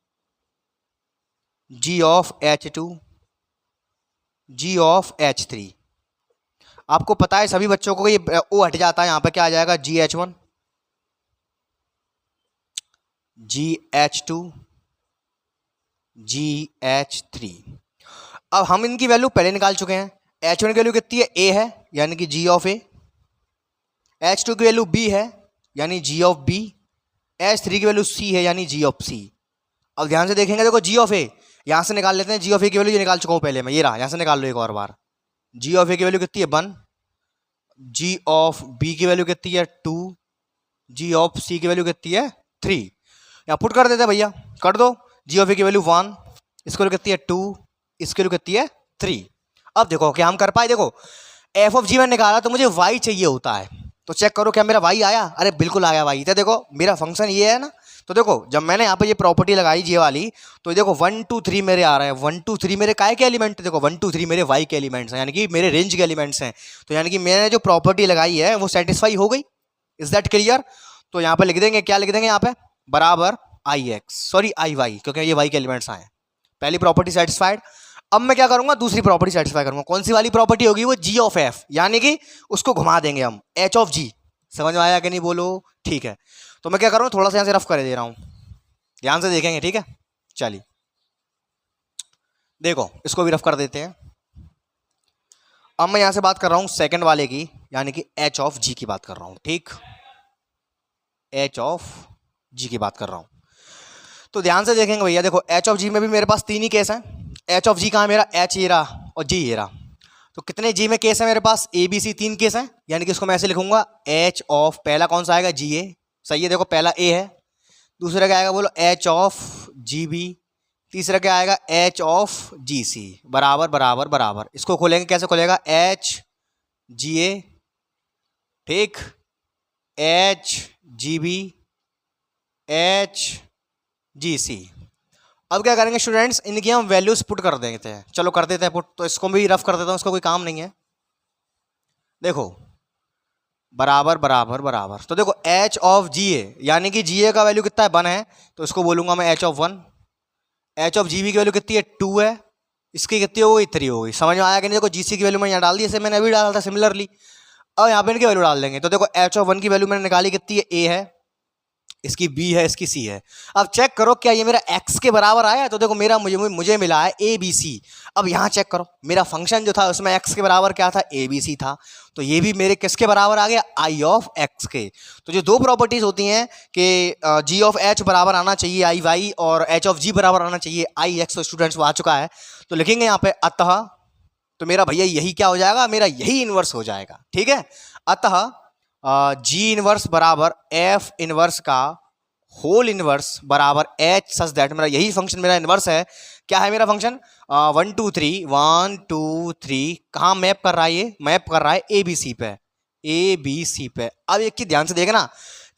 g of h2, g of h3। आपको पता है सभी बच्चों को ये o हट जाता है, यहां पर क्या आ जाएगा, gh1, gh2, gh3। अब हम इनकी वैल्यू पहले निकाल चुके हैं। h1 की वैल्यू कितनी है, a है, यानी कि g ऑफ a। h2 की वैल्यू b है, यानी g ऑफ b। h3 की वैल्यू c है, यानी g ऑफ c। अब ध्यान से देखेंगे, देखो g ऑफ a यहां से निकाल लेते हैं। g ऑफ a की वैल्यू ये निकाल चुका हूं पहले मैं, ये रहा, यहां से निकाल लो एक और बार। g ऑफ a की वैल्यू कितनी है, 1। g ऑफ b की वैल्यू कितनी है, 2। g ऑफ c की वैल्यू कितनी है, 3। यहां पुट कर देते हैं भैया, कर दो। g ऑफ a की वैल्यू 1, इसकी वैल्यू कितनी है 2, इसकी वैल्यू कितनी है 3। अब देखो क्या हम कर पाए, देखो f ऑफ g मैंने निकाला तो मुझे y चाहिए होता है, तो चेक करो क्या मेरा y आया, अरे बिल्कुल आया y। तो देखो मेरा फंक्शन ये है ना, तो देखो जब मैंने यहाँ पे ये प्रॉपर्टी लगाई जी वाली, तो देखो 1 2 3 मेरे आ रहे हैं। 1 2 3 मेरे काय के एलिमेंट, देखो 1 2 3 मेरे y के एलिमेंट्स हैं, यानी कि मेरे रेंज के एलिमेंट्स हैं। तो यानी कि मैंने जो प्रॉपर्टी लगाई है वो सेटिस्फाई हो गई। Is that clear. तो यहाँ पे लिख देंगे, क्या लिख देंगे यहाँ पे, बराबर आई वाई, क्योंकि ये y के एलिमेंट्स आए। पहली प्रॉपर्टी सेटिस्फाइड। अब मैं क्या करूंगा, दूसरी प्रॉपर्टी सेटिस्फाई करूंगा। कौन सी वाली प्रॉपर्टी होगी, वो g ऑफ f, यानी कि उसको घुमा देंगे हम, h ऑफ g। समझ में आया कि नहीं, बोलो। ठीक है, तो मैं क्या करूँ, थोड़ा सा यहाँ से रफ कर दे रहा हूँ, ध्यान से देखेंगे। ठीक है, चलिए देखो इसको भी रफ कर देते हैं। अब मैं यहां से बात कर रहा हूं सेकंड वाले की, यानी कि h ऑफ g की बात कर रहा हूं। ठीक, h ऑफ g की बात कर रहा हूं। तो ध्यान से देखेंगे भैया, देखो h ऑफ g में भी मेरे पास 3 ही केस हैं। h ऑफ g कहाँ है मेरा, h ये रहा और g ये रहा। तो कितने g में केस है मेरे पास, a b c 3 केस हैं, यानी कि इसको मैं ऐसे लिखूंगा, h ऑफ, पहला कौन सा आएगा, g a। सही है, देखो पहला a है। दूसरा क्या आएगा, बोलो h ऑफ जी बी। तीसरा क्या आएगा, h ऑफ जी सी। बराबर बराबर बराबर, इसको खोलेंगे, कैसे खोलेगा, h जी ए, ठीक, h जी बी, h जी सी। अब क्या करेंगे स्टूडेंट्स, इनकी हम वैल्यूज पुट कर देते हैं। चलो कर देते हैं पुट, तो इसको भी रफ कर देता हूँ, इसको कोई काम नहीं है। देखो बराबर बराबर बराबर, तो देखो h ऑफ जी ए, यानी कि जी ए का वैल्यू कितना है, 1 है, तो इसको बोलूंगा मैं h of 1। h of G B की वैल्यू कितनी है, 2 है, इसकी कितनी हो गई, 3 हो गई। समझ में आया कि नहीं। देखो जी सी की वैल्यू मैंने यहाँ डाल दी, जैसे मैंने अभी डाला था सिमिलरली। अब यहाँ पे इनकी वैल्यू डाल देंगे, तो देखो h ऑफ 1 की वैल्यू मैंने निकाली, कितनी है, a है, इसकी b है, इसकी c है। अब चेक करो क्या ये मेरा x के बराबर आया है, तो देखो मेरा मुझे मिला है a b c। अब यहाँ चेक करो, मेरा फंक्शन जो था उसमें x के बराबर क्या था, a b c था, तो ये भी मेरे किसके बराबर आ गया, i ऑफ x के। तो जो दो प्रॉपर्टीज होती हैं कि g ऑफ h बराबर आना चाहिए i y, और h ऑफ g बराबर आना चाहिए i x, तो स्टूडेंट्स वो आ चुका है। तो लिखेंगे यहाँ पे अतः, तो मेरा भैया यही क्या हो जाएगा, मेरा यही इनवर्स हो जाएगा। ठीक है, अतः g इनवर्स बराबर f इनवर्स का होल इनवर्स बराबर h सच दैट मेरा यही फंक्शन मेरा इनवर्स है। क्या है मेरा फंक्शन, 1 2 3 1 2 3, कहाँ मैप कर रहा है, ये मैप कर रहा है ए बी सी पे, ए बी सी पे। अब एक चीज ध्यान से देखना,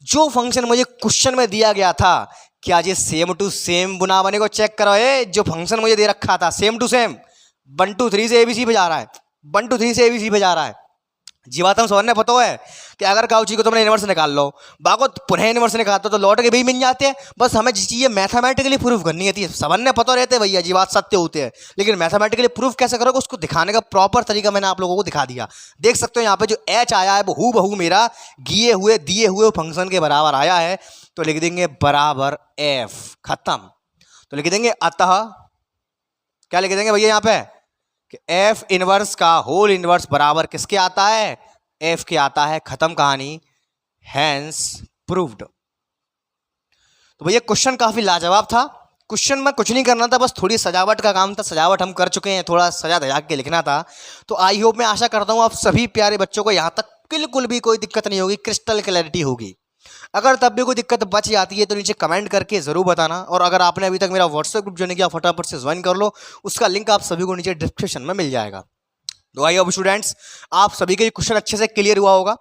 जो फंक्शन मुझे क्वेश्चन में दिया गया था, क्या ये सेम टू सेम बुना बने को चेक करो। जो फंक्शन मुझे दे रखा था सेम टू सेम 1 2 3 से एबीसी पे जा रहा है, 1 2 3 से एबीसी पे जा रहा है। जी बात हम समझने पता है कि अगर काउची को तुमने इनवर्स निकाल लो, बाको पुनः इनवर्स निकालते तो लौट के भी मिल जाते हैं। बस हमें चीजें मैथमेटिकली प्रूफ करनी है, समझने पता रहते हैं भैया जी, बात सत्य होते हैं, लेकिन मैथमेटिकली प्रूफ कैसे करोगे उसको दिखाने का प्रॉपर तरीका मैंने आप लोगों को दिखा दिया। देख सकते हो यहाँ पे जो एच आया है वो हूबहू मेरा दिए हुए फंक्शन के बराबर आया है, तो लिख देंगे बराबर एफ, खत्म। तो लिख देंगे अतः, क्या लिख देंगे भैया यहाँ पे कि एफ इनवर्स का होल इनवर्स बराबर किसके आता है, एफ के आता है, खत्म कहानी, हैंस प्रूव्ड। तो भैया क्वेश्चन काफी लाजवाब था। क्वेश्चन में कुछ नहीं करना था, बस थोड़ी सजावट का काम था, सजावट हम कर चुके हैं, थोड़ा सजा धजा के लिखना था। तो आई होप, मैं आशा करता हूँ आप सभी प्यारे बच्चों को यहाँ तक बिल्कुल भी कोई दिक्कत नहीं होगी, क्रिस्टल क्लैरिटी होगी। अगर तब भी कोई दिक्कत बच जाती है तो नीचे कमेंट करके ज़रूर बताना, और अगर आपने अभी तक मेरा व्हाट्सएप ग्रुप ज्वाइन किया फटाफट से ज्वाइन कर लो, उसका लिंक आप सभी को नीचे डिस्क्रिप्शन में मिल जाएगा। तो आई होप स्टूडेंट्स आप सभी के क्वेश्चन अच्छे से क्लियर हुआ होगा।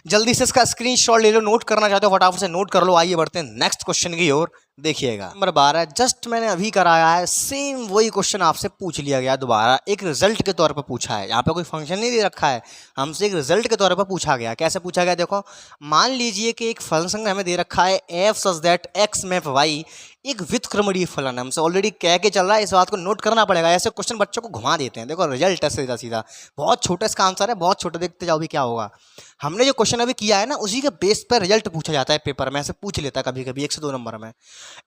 जल्दी से इसका स्क्रीनशॉट ले लो, नोट करना चाहते हो फटाफट से नोट कर लो। आइए बढ़ते हैं नेक्स्ट क्वेश्चन की ओर। देखिएगा नंबर 12, जस्ट मैंने अभी कराया है, सेम वही क्वेश्चन आपसे पूछ लिया गया दोबारा, एक रिजल्ट के तौर पर पूछा है। यहाँ पे कोई फंक्शन नहीं दे रखा है, हमसे एक रिजल्ट के तौर पर पूछा गया। कैसे पूछा गया देखो, मान लीजिए कि एक फंक्शन हमें दे रखा है F such that X map Y एक व्युत्क्रमणीय फलन, हमसे ऑलरेडी कह के चल रहा है, इस बात को नोट करना पड़ेगा। ऐसे क्वेश्चन बच्चों को घुमा देते हैं। देखो रिजल्ट है सीधा सीधा, बहुत छोटा इसका आंसर है, बहुत छोटा, देखते जाओ भी क्या होगा। हमने जो क्वेश्चन अभी किया है ना, उसी के बेस पर रिजल्ट पूछा जाता है पेपर में, ऐसे पूछ लेता है कभी कभी 1 से 2 नंबर में।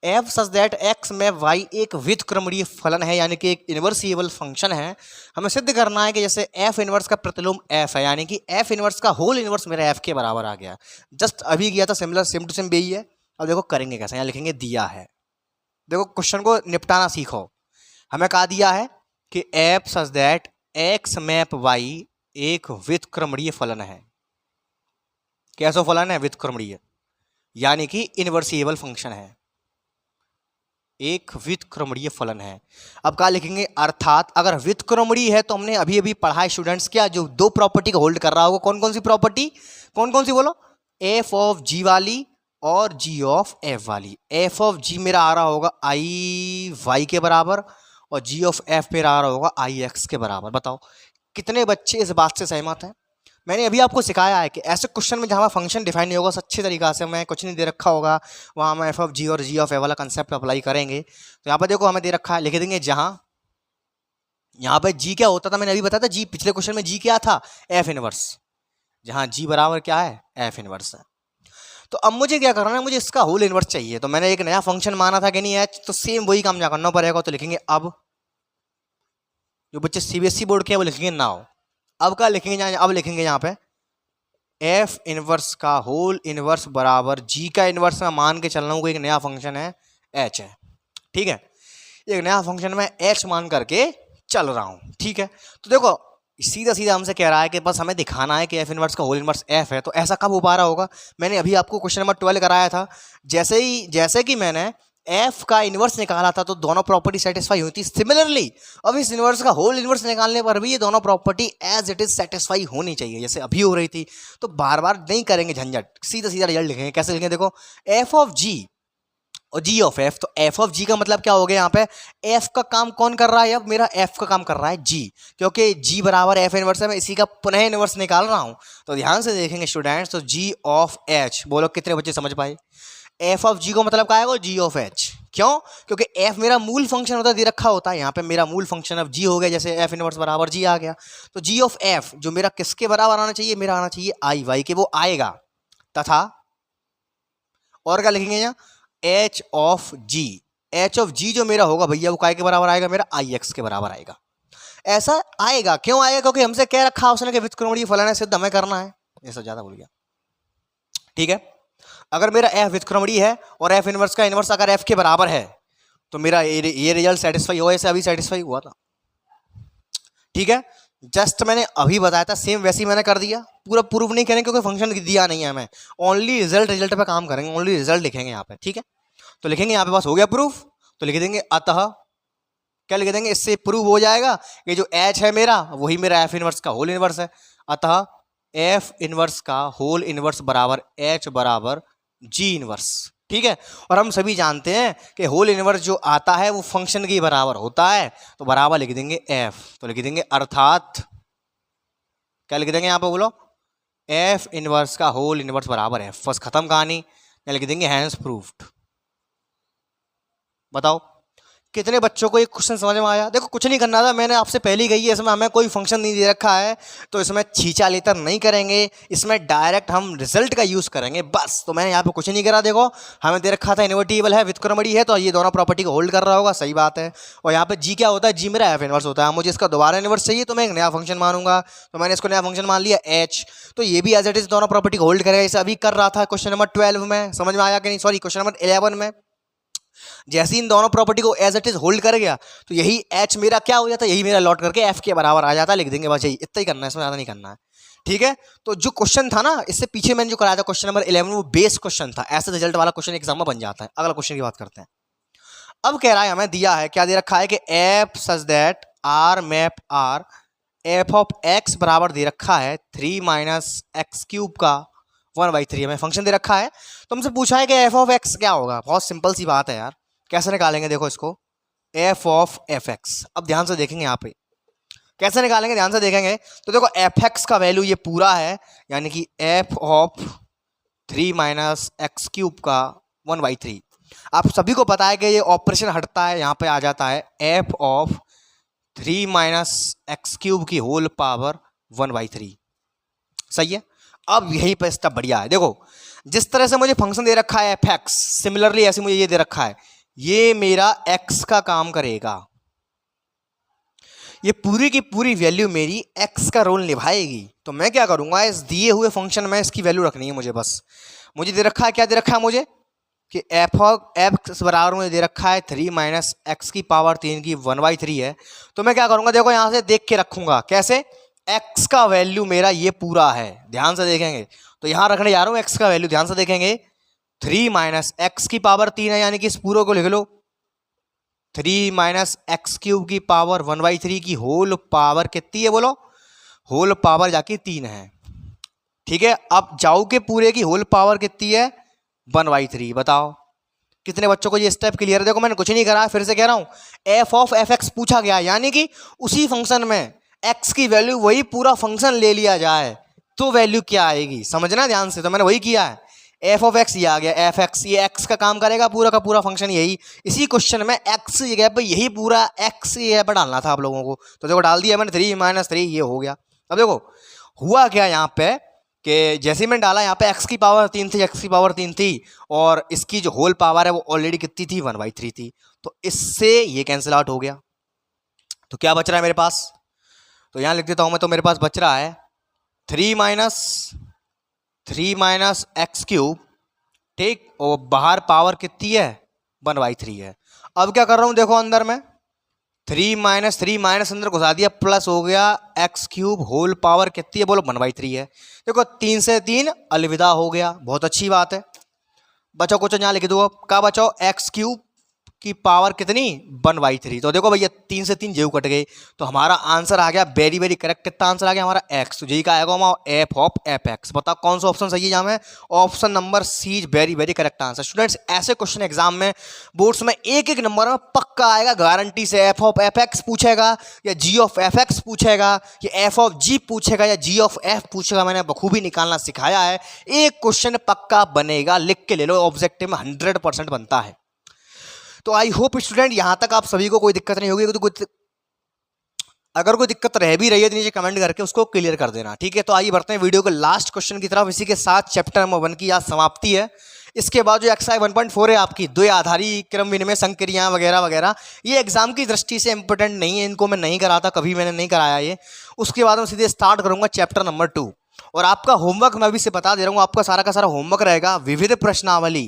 एफ सच दैट एक्स में वाई एक व्युत्क्रमणीय फलन है, यानी कि एक इन्वर्सिबल फंक्शन है। हमें सिद्ध करना है कि जैसे एफ इनवर्स का प्रतिलोम एफ है, यानी कि एफ इनवर्स का होल इनवर्स मेरा एफ के बराबर आ गया। जस्ट अभी किया था सिमिलर, सेम टू सेम यही है। अब देखो करेंगे कैसे, यहाँ लिखेंगे दिया है। देखो क्वेश्चन को निपटाना सीखो। हमें कहा दिया है कि F such that X map Y एक व्युत्क्रमणीय फलन है। कैसा फलन है, व्युत्क्रमणीय, यानी कि इनवर्सिबल फंक्शन है, एक व्युत्क्रमणीय फलन है। अब क्या लिखेंगे, अर्थात अगर व्युत्क्रमणीय है तो हमने अभी अभी पढ़ा है स्टूडेंट्स, क्या जो दो प्रॉपर्टी को होल्ड कर रहा होगा, कौन कौन सी प्रॉपर्टी, कौन कौन सी बोलो, एफ ऑफ जी वाली और जी ऑफ एफ वाली। एफ ऑफ जी मेरा आ रहा होगा आई वाई के बराबर, और जी ऑफ एफ मेरा आ रहा होगा आई एक्स के बराबर। बताओ कितने बच्चे इस बात से सहमत हैं। मैंने अभी आपको सिखाया है कि ऐसे क्वेश्चन में जहाँ फंक्शन डिफाइन नहीं होगा अच्छे तरीका से, मैं कुछ नहीं दे रखा होगा, वहाँ हम एफ ऑफ जी और जी ऑफ ए वाला कंसेप्ट अप्लाई करेंगे। तो यहाँ पर देखो हमें दे रखा है, लिख देंगे जहाँ यहाँ पे जी क्या होता था, मैंने अभी बताया था, जी पिछले क्वेश्चन में जी क्या था, एफ इनवर्स, जहाँ जी बराबर क्या है, एफ इनवर्स है। तो अब मुझे क्या करना है, मुझे इसका होल इनवर्स चाहिए। तो मैंने एक नया फंक्शन माना था कि नहीं एच, तो सेम वही काम जा करना पड़ेगा। तो लिखेंगे अब, जो बच्चे सीबीएसई बोर्ड के हैं वो लिखेंगे नाउ। अब क्या लिखेंगे, अब लिखेंगे यहाँ पे एफ इनवर्स का होल इनवर्स बराबर जी का इनवर्स। मैं मान के चल रहा हूँ कि एक नया फंक्शन है एच है, ठीक है, एक नया फंक्शन में एच मान करके चल रहा हूँ, ठीक है। तो देखो सीधा सीधा हमसे कह रहा है कि बस हमें दिखाना है कि एफ इनवर्स का होल इनवर्स एफ है। तो ऐसा कब हो पा रहा होगा, मैंने अभी आपको क्वेश्चन नंबर 12 कराया था। जैसे कि मैंने एफ का इनवर्स निकाला था तो दोनों प्रॉपर्टी सेटिस्फाई हुई थी। सिमिलरली अब इस इनवर्स का होल इनवर्स निकालने पर भी ये दोनों property as it is satisfy होनी चाहिए, जैसे अभी हो रही थी। तो बार बार नहीं करेंगे झंझट, सीधा सीधा रिजल्ट लिखेंगे। कैसे लिखेंगे, देखो एफ ऑफ जी और जी ऑफ एफ। तो एफ ऑफ जी का मतलब क्या हो गया, यहाँ पे एफ का काम कौन कर रहा है, अब मेरा एफ का काम कर रहा है जी, क्योंकि जी बराबर एफ इनवर्स है, मैं इसी का पुनः इनवर्स निकाल रहा हूँ। तो ध्यान से देखेंगे स्टूडेंट्स, तो जी ऑफ एच, बोलो कितने बच्चे समझ पाए। एफ ऑफ जी को मतलब क्या है, जी ऑफ एच। क्यों, क्योंकि एफ मेरा मूल फंक्शन होता है, दे रखा होता है, यहाँ पे मेरा मूल फंक्शन अब जी हो गया, जैसे एफ इनवर्स बराबर जी आ गया। तो जी ऑफ एफ जो मेरा किसके बराबर आना चाहिए, मेरा आना चाहिए आई वाई के, वो आएगा। तथा और क्या लिखेंगे यहाँ, H of G, H of G जो मेरा होगा भैया वो काय के बराबर आएगा, मेरा आई एक्स के बराबर आएगा। ऐसा आएगा, क्यों आएगा, क्योंकि हमसे क्या रखा उसने कि व्युत्क्रमणीय फलन है, सिद्ध हमें करना है। ऐसा ज्यादा बोल गया, ठीक है। अगर मेरा एफ व्युत्क्रमणीय है और एफ इनवर्स का इनवर्स अगर एफ के बराबर है तो मेरा ये रिजल्ट सेटिस्फाई हुआ, ऐसे अभी सेटिस्फाई हुआ था, ठीक है। जस्ट मैंने अभी बताया था, सेम वैसे ही मैंने कर दिया। पूरा प्रूफ नहीं करेंगे क्योंकि फंक्शन दिया नहीं है हमें, ओनली रिजल्ट पे काम करेंगे, ओनली रिजल्ट लिखेंगे यहाँ पे, ठीक है। तो लिखेंगे यहाँ पे बस हो गया प्रूफ, तो लिख देंगे अतः, क्या लिख देंगे, इससे प्रूव हो जाएगा कि जो एच है मेरा वही मेरा एफ इनवर्स का होल इनवर्स है। अतः एफ इनवर्स का होल इनवर्स बराबर एच बराबर जी इनवर्स, ठीक है। और हम सभी जानते हैं कि होल इनवर्स जो आता है वो फंक्शन के बराबर होता है, तो बराबर लिख देंगे एफ। तो लिख देंगे अर्थात, क्या लिख देंगे यहाँ पे बोलो, एफ इनवर्स का होल इनवर्स बराबर है, बस खत्म कहानी। या लिख देंगे हैंस प्रूफ्ड। बताओ कितने बच्चों को ये क्वेश्चन समझ में आया? देखो कुछ नहीं करना था, मैंने आपसे पहले ही कही है, इसमें हमें कोई फंक्शन नहीं दे रखा है, तो इसमें छींचा लेतर नहीं करेंगे, इसमें डायरेक्ट हम रिजल्ट का यूज़ करेंगे बस। तो मैंने यहाँ पे कुछ नहीं करा। देखो हमें दे रखा था इन्वर्टिबल है, विक्रमणी है, तो ये दोनों प्रॉपर्टी को होल्ड कर रहा होगा, सही बात है। और यहाँ पे जी क्या होता है? जी मेरा एफ इनवर्स होता है। मुझे इसका दोबारा इनवर्स चाहिए तो मैं एक नया फंक्शन मानूंगा, तो मैंने इसको नया फंक्शन मान लिया एच। तो ये भी एज इट इज दोनों प्रॉपर्टी को होल्ड करेगा, जैसे अभी कर रहा था क्वेश्चन नंबर 12 में। समझ में आया कि नहीं? सॉरी, क्वेश्चन नंबर 11 में। जैसे ही इन दोनों प्रॉपर्टी को एज इट इज होल्ड कर गया तो यही एच मेरा क्या हो जाता है? यही मेरा लॉट करके एफ के बराबर आ जाता है। लिख देंगे बस, यही इतना ही करना है, इसमें ज़्यादा नहीं करना है। ठीक है, तो जो क्वेश्चन था ना, इससे पीछे मैंने जो कराया था क्वेश्चन नंबर 11, वो बेस क्वेश्चन था। ऐसे रिजल्ट वाला क्वेश्चन एग्जाम में बन जाता है। अगला क्वेश्चन की बात करते हैं। अब कह रहा है, हमें दिया है, क्या दे रखा है कि F such that R map R F of X बराबर दे रखा है 3 माइनस एक्स क्यूब का 1/3। हमें फंक्शन दे रखा है, तो हमसे पूछा है कि एफ ऑफ एक्स क्या होगा। बहुत सिंपल सी बात है यार, कैसे निकालेंगे? देखो इसको, एफ ऑफ एफ एक्स। अब ध्यान से देखेंगे यहाँ पे कैसे निकालेंगे, ध्यान से देखेंगे। तो देखो एफ एक्स का वैल्यू ये पूरा है, यानी कि F of 3 minus x cube का 1/3। आप सभी को पता है कि ये ऑपरेशन हटता है, यहाँ पे आ जाता है F of 3 minus x cube की होल पावर 1/3। सही है। अब यहीं पर स्टेप बढ़िया है। देखो जिस तरह से मुझे फंक्शन दे रखा है एफ एक्स, सिमिलरली ऐसे मुझे ये दे रखा है, ये मेरा एक्स का काम करेगा। ये पूरी की पूरी वैल्यू मेरी एक्स का रोल निभाएगी। तो मैं क्या करूंगा, इस दिए हुए फंक्शन में इसकी वैल्यू रखनी है मुझे। बस मुझे दे रखा है, क्या दे रखा है मुझे, कि एफ एक्स बराबर मुझे दे रखा है 3 माइनस एक्स की पावर 3 की 1/3 है। तो मैं क्या करूंगा, देखो यहां से देख के रखूंगा। कैसे? एक्स का वैल्यू मेरा ये पूरा है, ध्यान से देखेंगे। तो यहां रखने जा रहा हूं एक्स का वैल्यू, ध्यान से देखेंगे। 3 माइनस एक्स की पावर 3 है, यानी कि इस पूरे को लिख लो 3 माइनस एक्स क्यूब की पावर 1/3 की होल पावर कितनी है? बोलो, होल पावर जाके 3 है। ठीक है, अब जाओ के पूरे की होल पावर कितनी है? 1/3। बताओ कितने बच्चों को ये स्टेप क्लियर है? देखो मैंने कुछ नहीं करा, फिर से कह रहा हूं, एफ ऑफ एफ एक्स पूछा गया, यानी कि उसी फंक्शन में एक्स की वैल्यू वही पूरा फंक्शन ले लिया जाए तो वैल्यू क्या आएगी, समझना ध्यान से। तो मैंने वही किया है, एफ ऑफ एक्स ये आ गया, एफ एक्स, ये एक्स का काम करेगा, पूरा का पूरा फंक्शन यही। इसी क्वेश्चन में एक्स जगह पर यही पूरा एक्स जगह पर डालना था आप लोगों को, तो देखो डाल दिया मैंने। 3 माइनस 3 ये हो गया। अब देखो हुआ क्या यहाँ पे, कि जैसे ही मैंने डाला यहाँ पे एक्स की पावर 3 थी, एक्स की पावर 3 थी, और इसकी जो होल पावर है वो ऑलरेडी कितनी थी? 1/3 थी। तो इससे ये कैंसिल आउट हो गया। तो क्या बच रहा है मेरे पास? तो यहाँ लिख देता हूँ मैं। तो मेरे पास बच रहा है 3 माइनस एक्स क्यूब, ठीक, और बाहर पावर कितनी है? 1/3 है। अब क्या कर रहा हूँ, देखो अंदर में 3 माइनस अंदर घुसा दिया, प्लस हो गया एक्स क्यूब, होल पावर कितनी है? बोलो 1/3 है। देखो 3 से 3 अलविदा हो गया, बहुत अच्छी बात है। बचाओ कुछ यहाँ लिख दो, अब क्या बचाओ, एक्स क्यूब की पावर कितनी? 1/3। तो देखो भैया 3 से 3 जेव कट गए, तो हमारा आंसर आ गया वेरी वेरी करेक्ट। कितना आंसर आ गया हमारा? एक्स। तो जी का आएगा एफ ऑफ एफ एक्स। बताओ कौन सा ऑप्शन सही है यहाँ में? Option number C is very very correct answer. Students ऐसे क्वेश्चन एग्जाम में बोर्ड्स में एक एक नंबर में पक्का आएगा गारंटी से। एफ ऑफ एफ एक्स पूछेगा, या जी ऑफ एफ एक्स पूछेगा, या एफ ऑफ जी पूछेगा, या जी ऑफ एफ पूछेगा। मैंने बखूबी निकालना सिखाया है। एक क्वेश्चन पक्का बनेगा, लिख के ले लो, ऑब्जेक्टिव में 100% बनता है। तो आई होप स्टूडेंट यहां तक आप सभी को कोई दिक्कत नहीं होगी। तो अगर कोई दिक्कत रह भी रही है तो नीचे कमेंट करके उसको क्लियर कर देना, ठीक है। तो आइए बढ़ते हैं वीडियो के लास्ट क्वेश्चन की तरफ। इसी के साथ चैप्टर नंबर 1 की आज समाप्ति है। इसके बाद जो एक्सरसाइज 1.4 है आपकी, द्वि-आधारी क्रम विनिमय संक्रियाएं वगैरह वगैरह, ये एग्जाम की दृष्टि से इंपॉर्टेंट नहीं है, इनको मैं नहीं कराता, कभी मैंने नहीं कराया ये। उसके बाद मैं सीधे स्टार्ट करूंगा चैप्टर नंबर 2। और आपका होमवर्क मैं अभी से बता दे रहा हूँ, आपका सारा का सारा होमवर्क रहेगा विविध प्रश्नावली।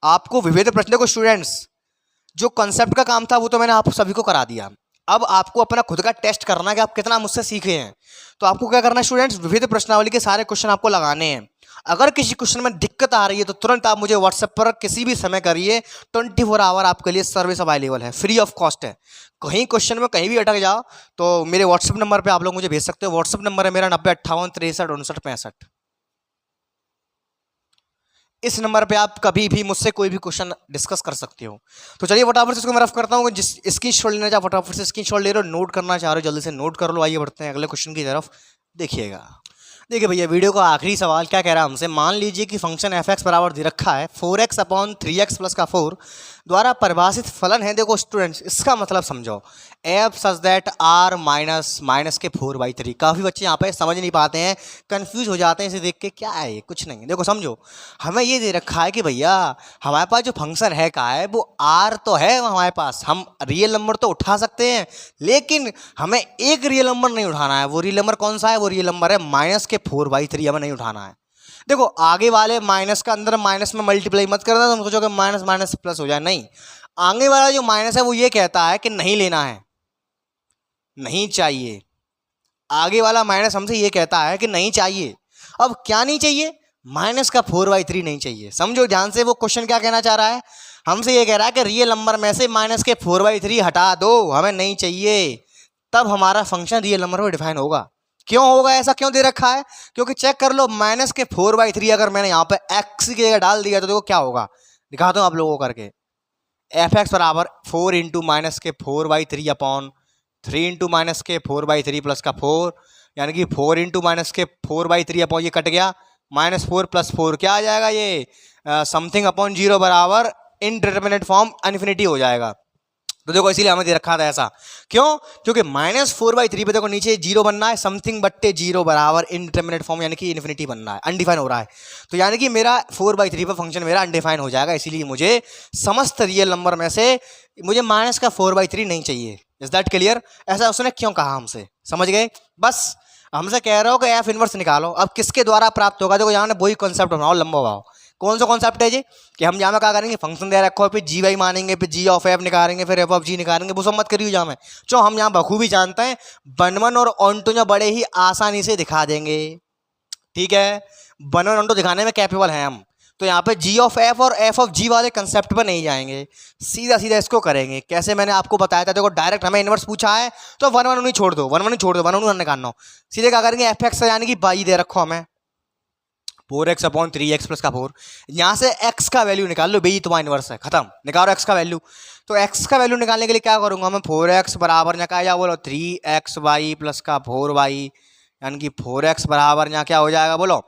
आपको विविध प्रश्न, देखो स्टूडेंट्स जो कॉन्सेप्ट का काम था वो तो मैंने आप सभी को करा दिया। अब आपको अपना खुद का टेस्ट करना है कि आप कितना मुझसे सीखे हैं। तो आपको क्या करना है स्टूडेंट्स, विविध प्रश्नावली के सारे क्वेश्चन आपको लगाने हैं। अगर किसी क्वेश्चन में दिक्कत आ रही है तो तुरंत आप मुझे व्हाट्सएप पर किसी भी समय करिए, 24 आवर आपके लिए सर्विस अवेलेबल है, फ्री ऑफ कॉस्ट है। कहीं क्वेश्चन में कहीं भी अटक जाओ तो मेरे व्हाट्सएप नंबर पर आप लोग मुझे भेज सकते हो। व्हाट्सएप नंबर है मेरा 9058635965। इस नंबर पे आप कभी भी मुझसे कोई भी क्वेश्चन डिस्कस कर सकते हो। तो चलिए फटाफट से इसको मैं रफ करता हूँ। जिस स्क्रीनशॉट लेना चाहो फटाफट से स्क्रीनशॉट ले लो, नोट करना चाह रहे हो जल्दी से नोट कर लो। आइए बढ़ते हैं अगले क्वेश्चन की तरफ। देखिएगा देखिए भैया, वीडियो का आखिरी सवाल क्या कह रहा है हमसे, मान लीजिए कि फंक्शन एफ एक्स बराबर दे रखा है 4x अपॉन 3x प्लस का 4 द्वारा परिभाषित फलन है। देखो स्टूडेंट्स, इसका मतलब समझो, F such that R minus minus के 4/3। काफ़ी बच्चे यहाँ पे समझ नहीं पाते हैं, कंफ्यूज हो जाते हैं इसे देख के, क्या है ये, कुछ नहीं है। देखो समझो, हमें ये दे रखा है कि भैया हमारे पास जो फंक्शन है का है वो आर तो है हमारे पास, हम रियल नंबर तो उठा सकते हैं, लेकिन हमें एक रियल नंबर नहीं उठाना है। वो रियल नंबर कौन सा है? वो रियल नंबर है माइनस के 4/3, हमें नहीं उठाना है। देखो आगे वाले माइनस का अंदर माइनस में मल्टीप्लाई मत करना, तुम सोचो कि माइनस माइनस प्लस हो जाए, नहीं। आगे वाला जो माइनस है वो ये कहता है कि नहीं लेना है, नहीं चाहिए। आगे वाला माइनस हमसे ये कहता है कि नहीं चाहिए। अब क्या नहीं चाहिए? माइनस का 4/3 नहीं चाहिए। समझो ध्यान से, वो क्वेश्चन क्या कहना चाह रहा है, हमसे ये कह रहा है कि रियल नंबर में से माइनस के 4/3 हटा दो, हमें नहीं चाहिए। तब हमारा फंक्शन रियल नंबर में डिफाइन होगा। क्यों होगा ऐसा, क्यों दे रखा है? क्योंकि चेक कर लो, माइनस के 4/3 अगर मैंने यहाँ पे एक्स की जगह डाल दिया तो देखो क्या होगा, दिखाता हूँ आप लोगों को करके। एफ एक्स बराबर 4 इंटू माइनस के 4/3 अपॉन 3 इंटू माइनस के 4/3 प्लस का 4, यानी कि 4 इंटू माइनस के 4/3 अपॉन ये कट गया, -4 + 4 क्या आ जाएगा, ये समथिंग अपॉन 0 बराबर इनडिटरमिनेट फॉर्म इन्फिनिटी हो जाएगा। तो देखो इसीलिए हमें दे रखा था ऐसा। क्यों? क्योंकि -4/3 पे देखो नीचे 0 बनना है, समथिंग बट्टे 0 बराबर इनडिटरमिनेट फॉर्म, यानी कि इन्फिनिटी बनना है, अनडिफाइन हो रहा है। तो यानी कि मेरा 4/3 पे फंक्शन मेरा अनडिफाइन हो जाएगा। इसीलिए मुझे समस्त रियल नंबर में से मुझे माइनस का 4/3 नहीं चाहिए। Is that clear? ऐसा उसने क्यों कहा हमसे, समझ गए? बस हमसे कह रहे हो कि एफ इनवर्स निकालो। अब किसके द्वारा प्राप्त होगा? देखो यहाँ वही कॉन्सेप्ट बनाओ, लंबा भाव। कौन सा कॉन्सेप्ट है जी? कि हम यहाँ में क्या करेंगे, फंक्शन दे रखो, फिर जी वाई मानेंगे, फिर जी ऑफ एफ निकालेंगे, फिर एफ ऑफ जी निकालेंगे। वो सब मत करिए यहाँ में, जो हम यहाँ बखूबी जानते हैं, बनवन और ऑन्टो बड़े ही आसानी से दिखा देंगे। ठीक है, बनवन ऑन्टो दिखाने में कैपेबल हैं हम। तो यहाँ पे जी ऑफ एफ और एफ ऑफ जी वाले कंसेप्ट पर नहीं जाएंगे, सीधा सीधा इसको करेंगे। कैसे मैंने आपको बताया था, देखो डायरेक्ट हमें इनवर्स पूछा है तो 1 1 नहीं छोड़ दो, 1 1 नहीं छोड़ दो, 1 1 निकालना। सीधे क्या करेंगे, एफ एक्स यानी कि बाई दे रखो हमें 4x अपॉन 3x प्लस का 4, यहाँ से x का वैल्यू निकाल लो, बेई तुम्हारा इनवर्स है, खत्म, निकालो x का वैल्यू। तो x का वैल्यू निकालने के लिए क्या करूँगा मैं, 4x बराबर यहाँ क्या बोलो 3xy प्लस का 4y, यानी कि 4x बराबर यहाँ क्या हो जाएगा बोलो,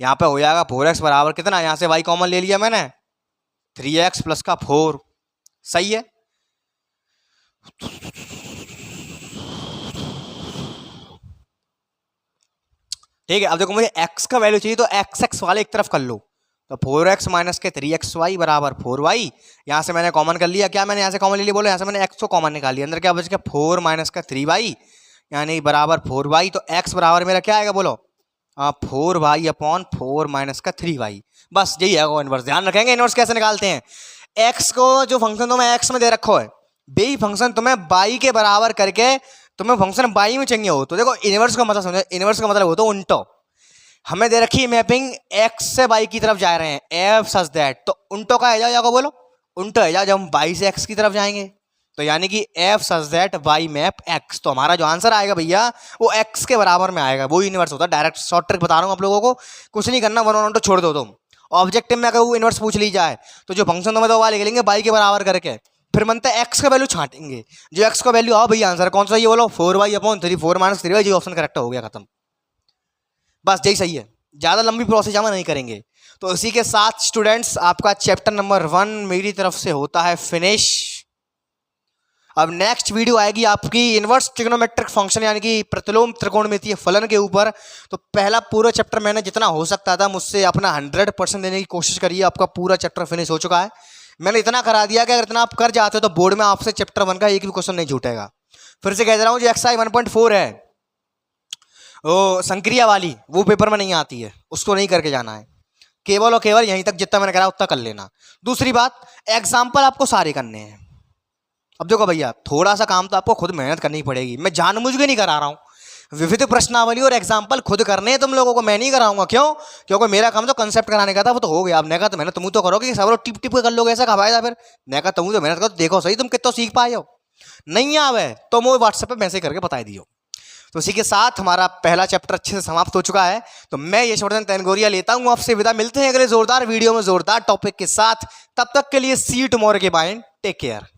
यहाँ पे हो जाएगा 4x बराबर कितना, यहाँ से y कॉमन ले लिया मैंने, 3x प्लस का 4। सही है? ठीक है, अब देखो मुझे x का वैल्यू चाहिए तो x वाले एक तरफ कर लो। तो 4x माइनस के 3xy बराबर 4y, यहाँ से मैंने कॉमन कर लिया। क्या मैंने यहाँ से कॉमन ले लिया बोलो, यहाँ से मैंने x को कॉमन निकाल लिया, अंदर क्या बच गया 4 माइनस का 3y यानी बराबर 4y। तो x बराबर मेरा क्या आएगा बोलो, 4y अपॉन 4 माइनस का 3y। बस यही है वो इनवर्स। ध्यान रखेंगे इनवर्स कैसे निकालते हैं। x को जो फंक्शन तुम्हें x में दे रखो है, बेई फंक्शन तुम्हें y के बराबर करके तुम्हें फंक्शन y में चाहिए हो, तो देखो इनवर्स का मतलब समझो, इनवर्स का मतलब हो तो उल्टो। हमें दे रखी है मैपिंग x से y की तरफ जा रहे हैं, एफ सच दैट, तो उल्टो का है जाओ बोलो, उल्टो है जाओ जब हम y से x की तरफ जाएंगे। तो यानी कि F such that y map x, तो हमारा जो आंसर आएगा भैया वो x के बराबर में आएगा, वो यूनिवर्स होता है। डायरेक्ट शॉर्ट ट्रिक बता रहा हूँ आप लोगों को, कुछ नहीं करना, 1 1 तो छोड़ दो तुम। ऑब्जेक्टिव में अगर वो इनवर्स पूछ ली जाए तो जो फंक्शन तुम्हें तो वह लिख लेंगे y के बराबर करके, फिर मनता है x का वैल्यू छाटेंगे, जो x का वैल्यू आओ भैया आंसर कौन सा ये बोलो 4y अपॉन 3, 4 माइनस 3y, जो ऑप्शन करेक्ट हो गया, खत्म। बस यही सही है, ज़्यादा लंबी प्रोसेस हम नहीं करेंगे। तो इसी के साथ स्टूडेंट्स आपका चैप्टर नंबर 1 मेरी तरफ से होता है फिनिश। अब नेक्स्ट वीडियो आएगी आपकी इनवर्स ट्रिग्नोमेट्रिक फंक्शन यानी कि प्रतिलोम त्रिकोणमितीय फलन के ऊपर। तो पहला पूरा चैप्टर मैंने जितना हो सकता था मुझसे अपना 100% देने की कोशिश करी है। आपका पूरा चैप्टर फिनिश हो चुका है। मैंने इतना करा दिया कि अगर इतना आप कर जाते हो तो बोर्ड में आपसे चैप्टर 1 का एक भी क्वेश्चन नहीं छूटेगा। फिर से कह रहा हूँ, जो एक्सआई 1.4 है वो संक्रिया वाली, वो पेपर में नहीं आती है, उसको नहीं करके जाना है। केवल और केवल यहीं तक जितना मैंने करा उतना कर लेना। दूसरी बात, एग्जाम्पल आपको सारे करने हैं। अब देखो भैया, थोड़ा सा काम तो आपको खुद मेहनत करनी पड़ेगी। मैं जानबूझ के नहीं करा रहा हूँ, विविध प्रश्नावली और एग्जाम्पल खुद करने हैं तुम लोगों को, मैं नहीं कराऊंगा। क्यों? क्योंकि मेरा काम तो कंसेप्ट कराने का था, वो तो हो गया। अब नेका तो मेहनत तुम तो करोगे, सब लोग टिप टिप कर लोगे, ऐसा खबाएगा। फिर नेका तुम तो मेहनत करो, देखो सही तुम कितना सीख पाए हो। नहीं आवे तो मुझे व्हाट्सएप पे मैसेज करके बता दियो। तो इसी के साथ हमारा पहला चैप्टर अच्छे से समाप्त हो चुका है। तो मैं यशवर्धन तैनगोरिया लेता हूँ आपसे विदा। मिलते हैं अगले जोरदार वीडियो में जोरदार टॉपिक के साथ। तब तक के लिए सी यू टुमारो के बाय, टेक केयर।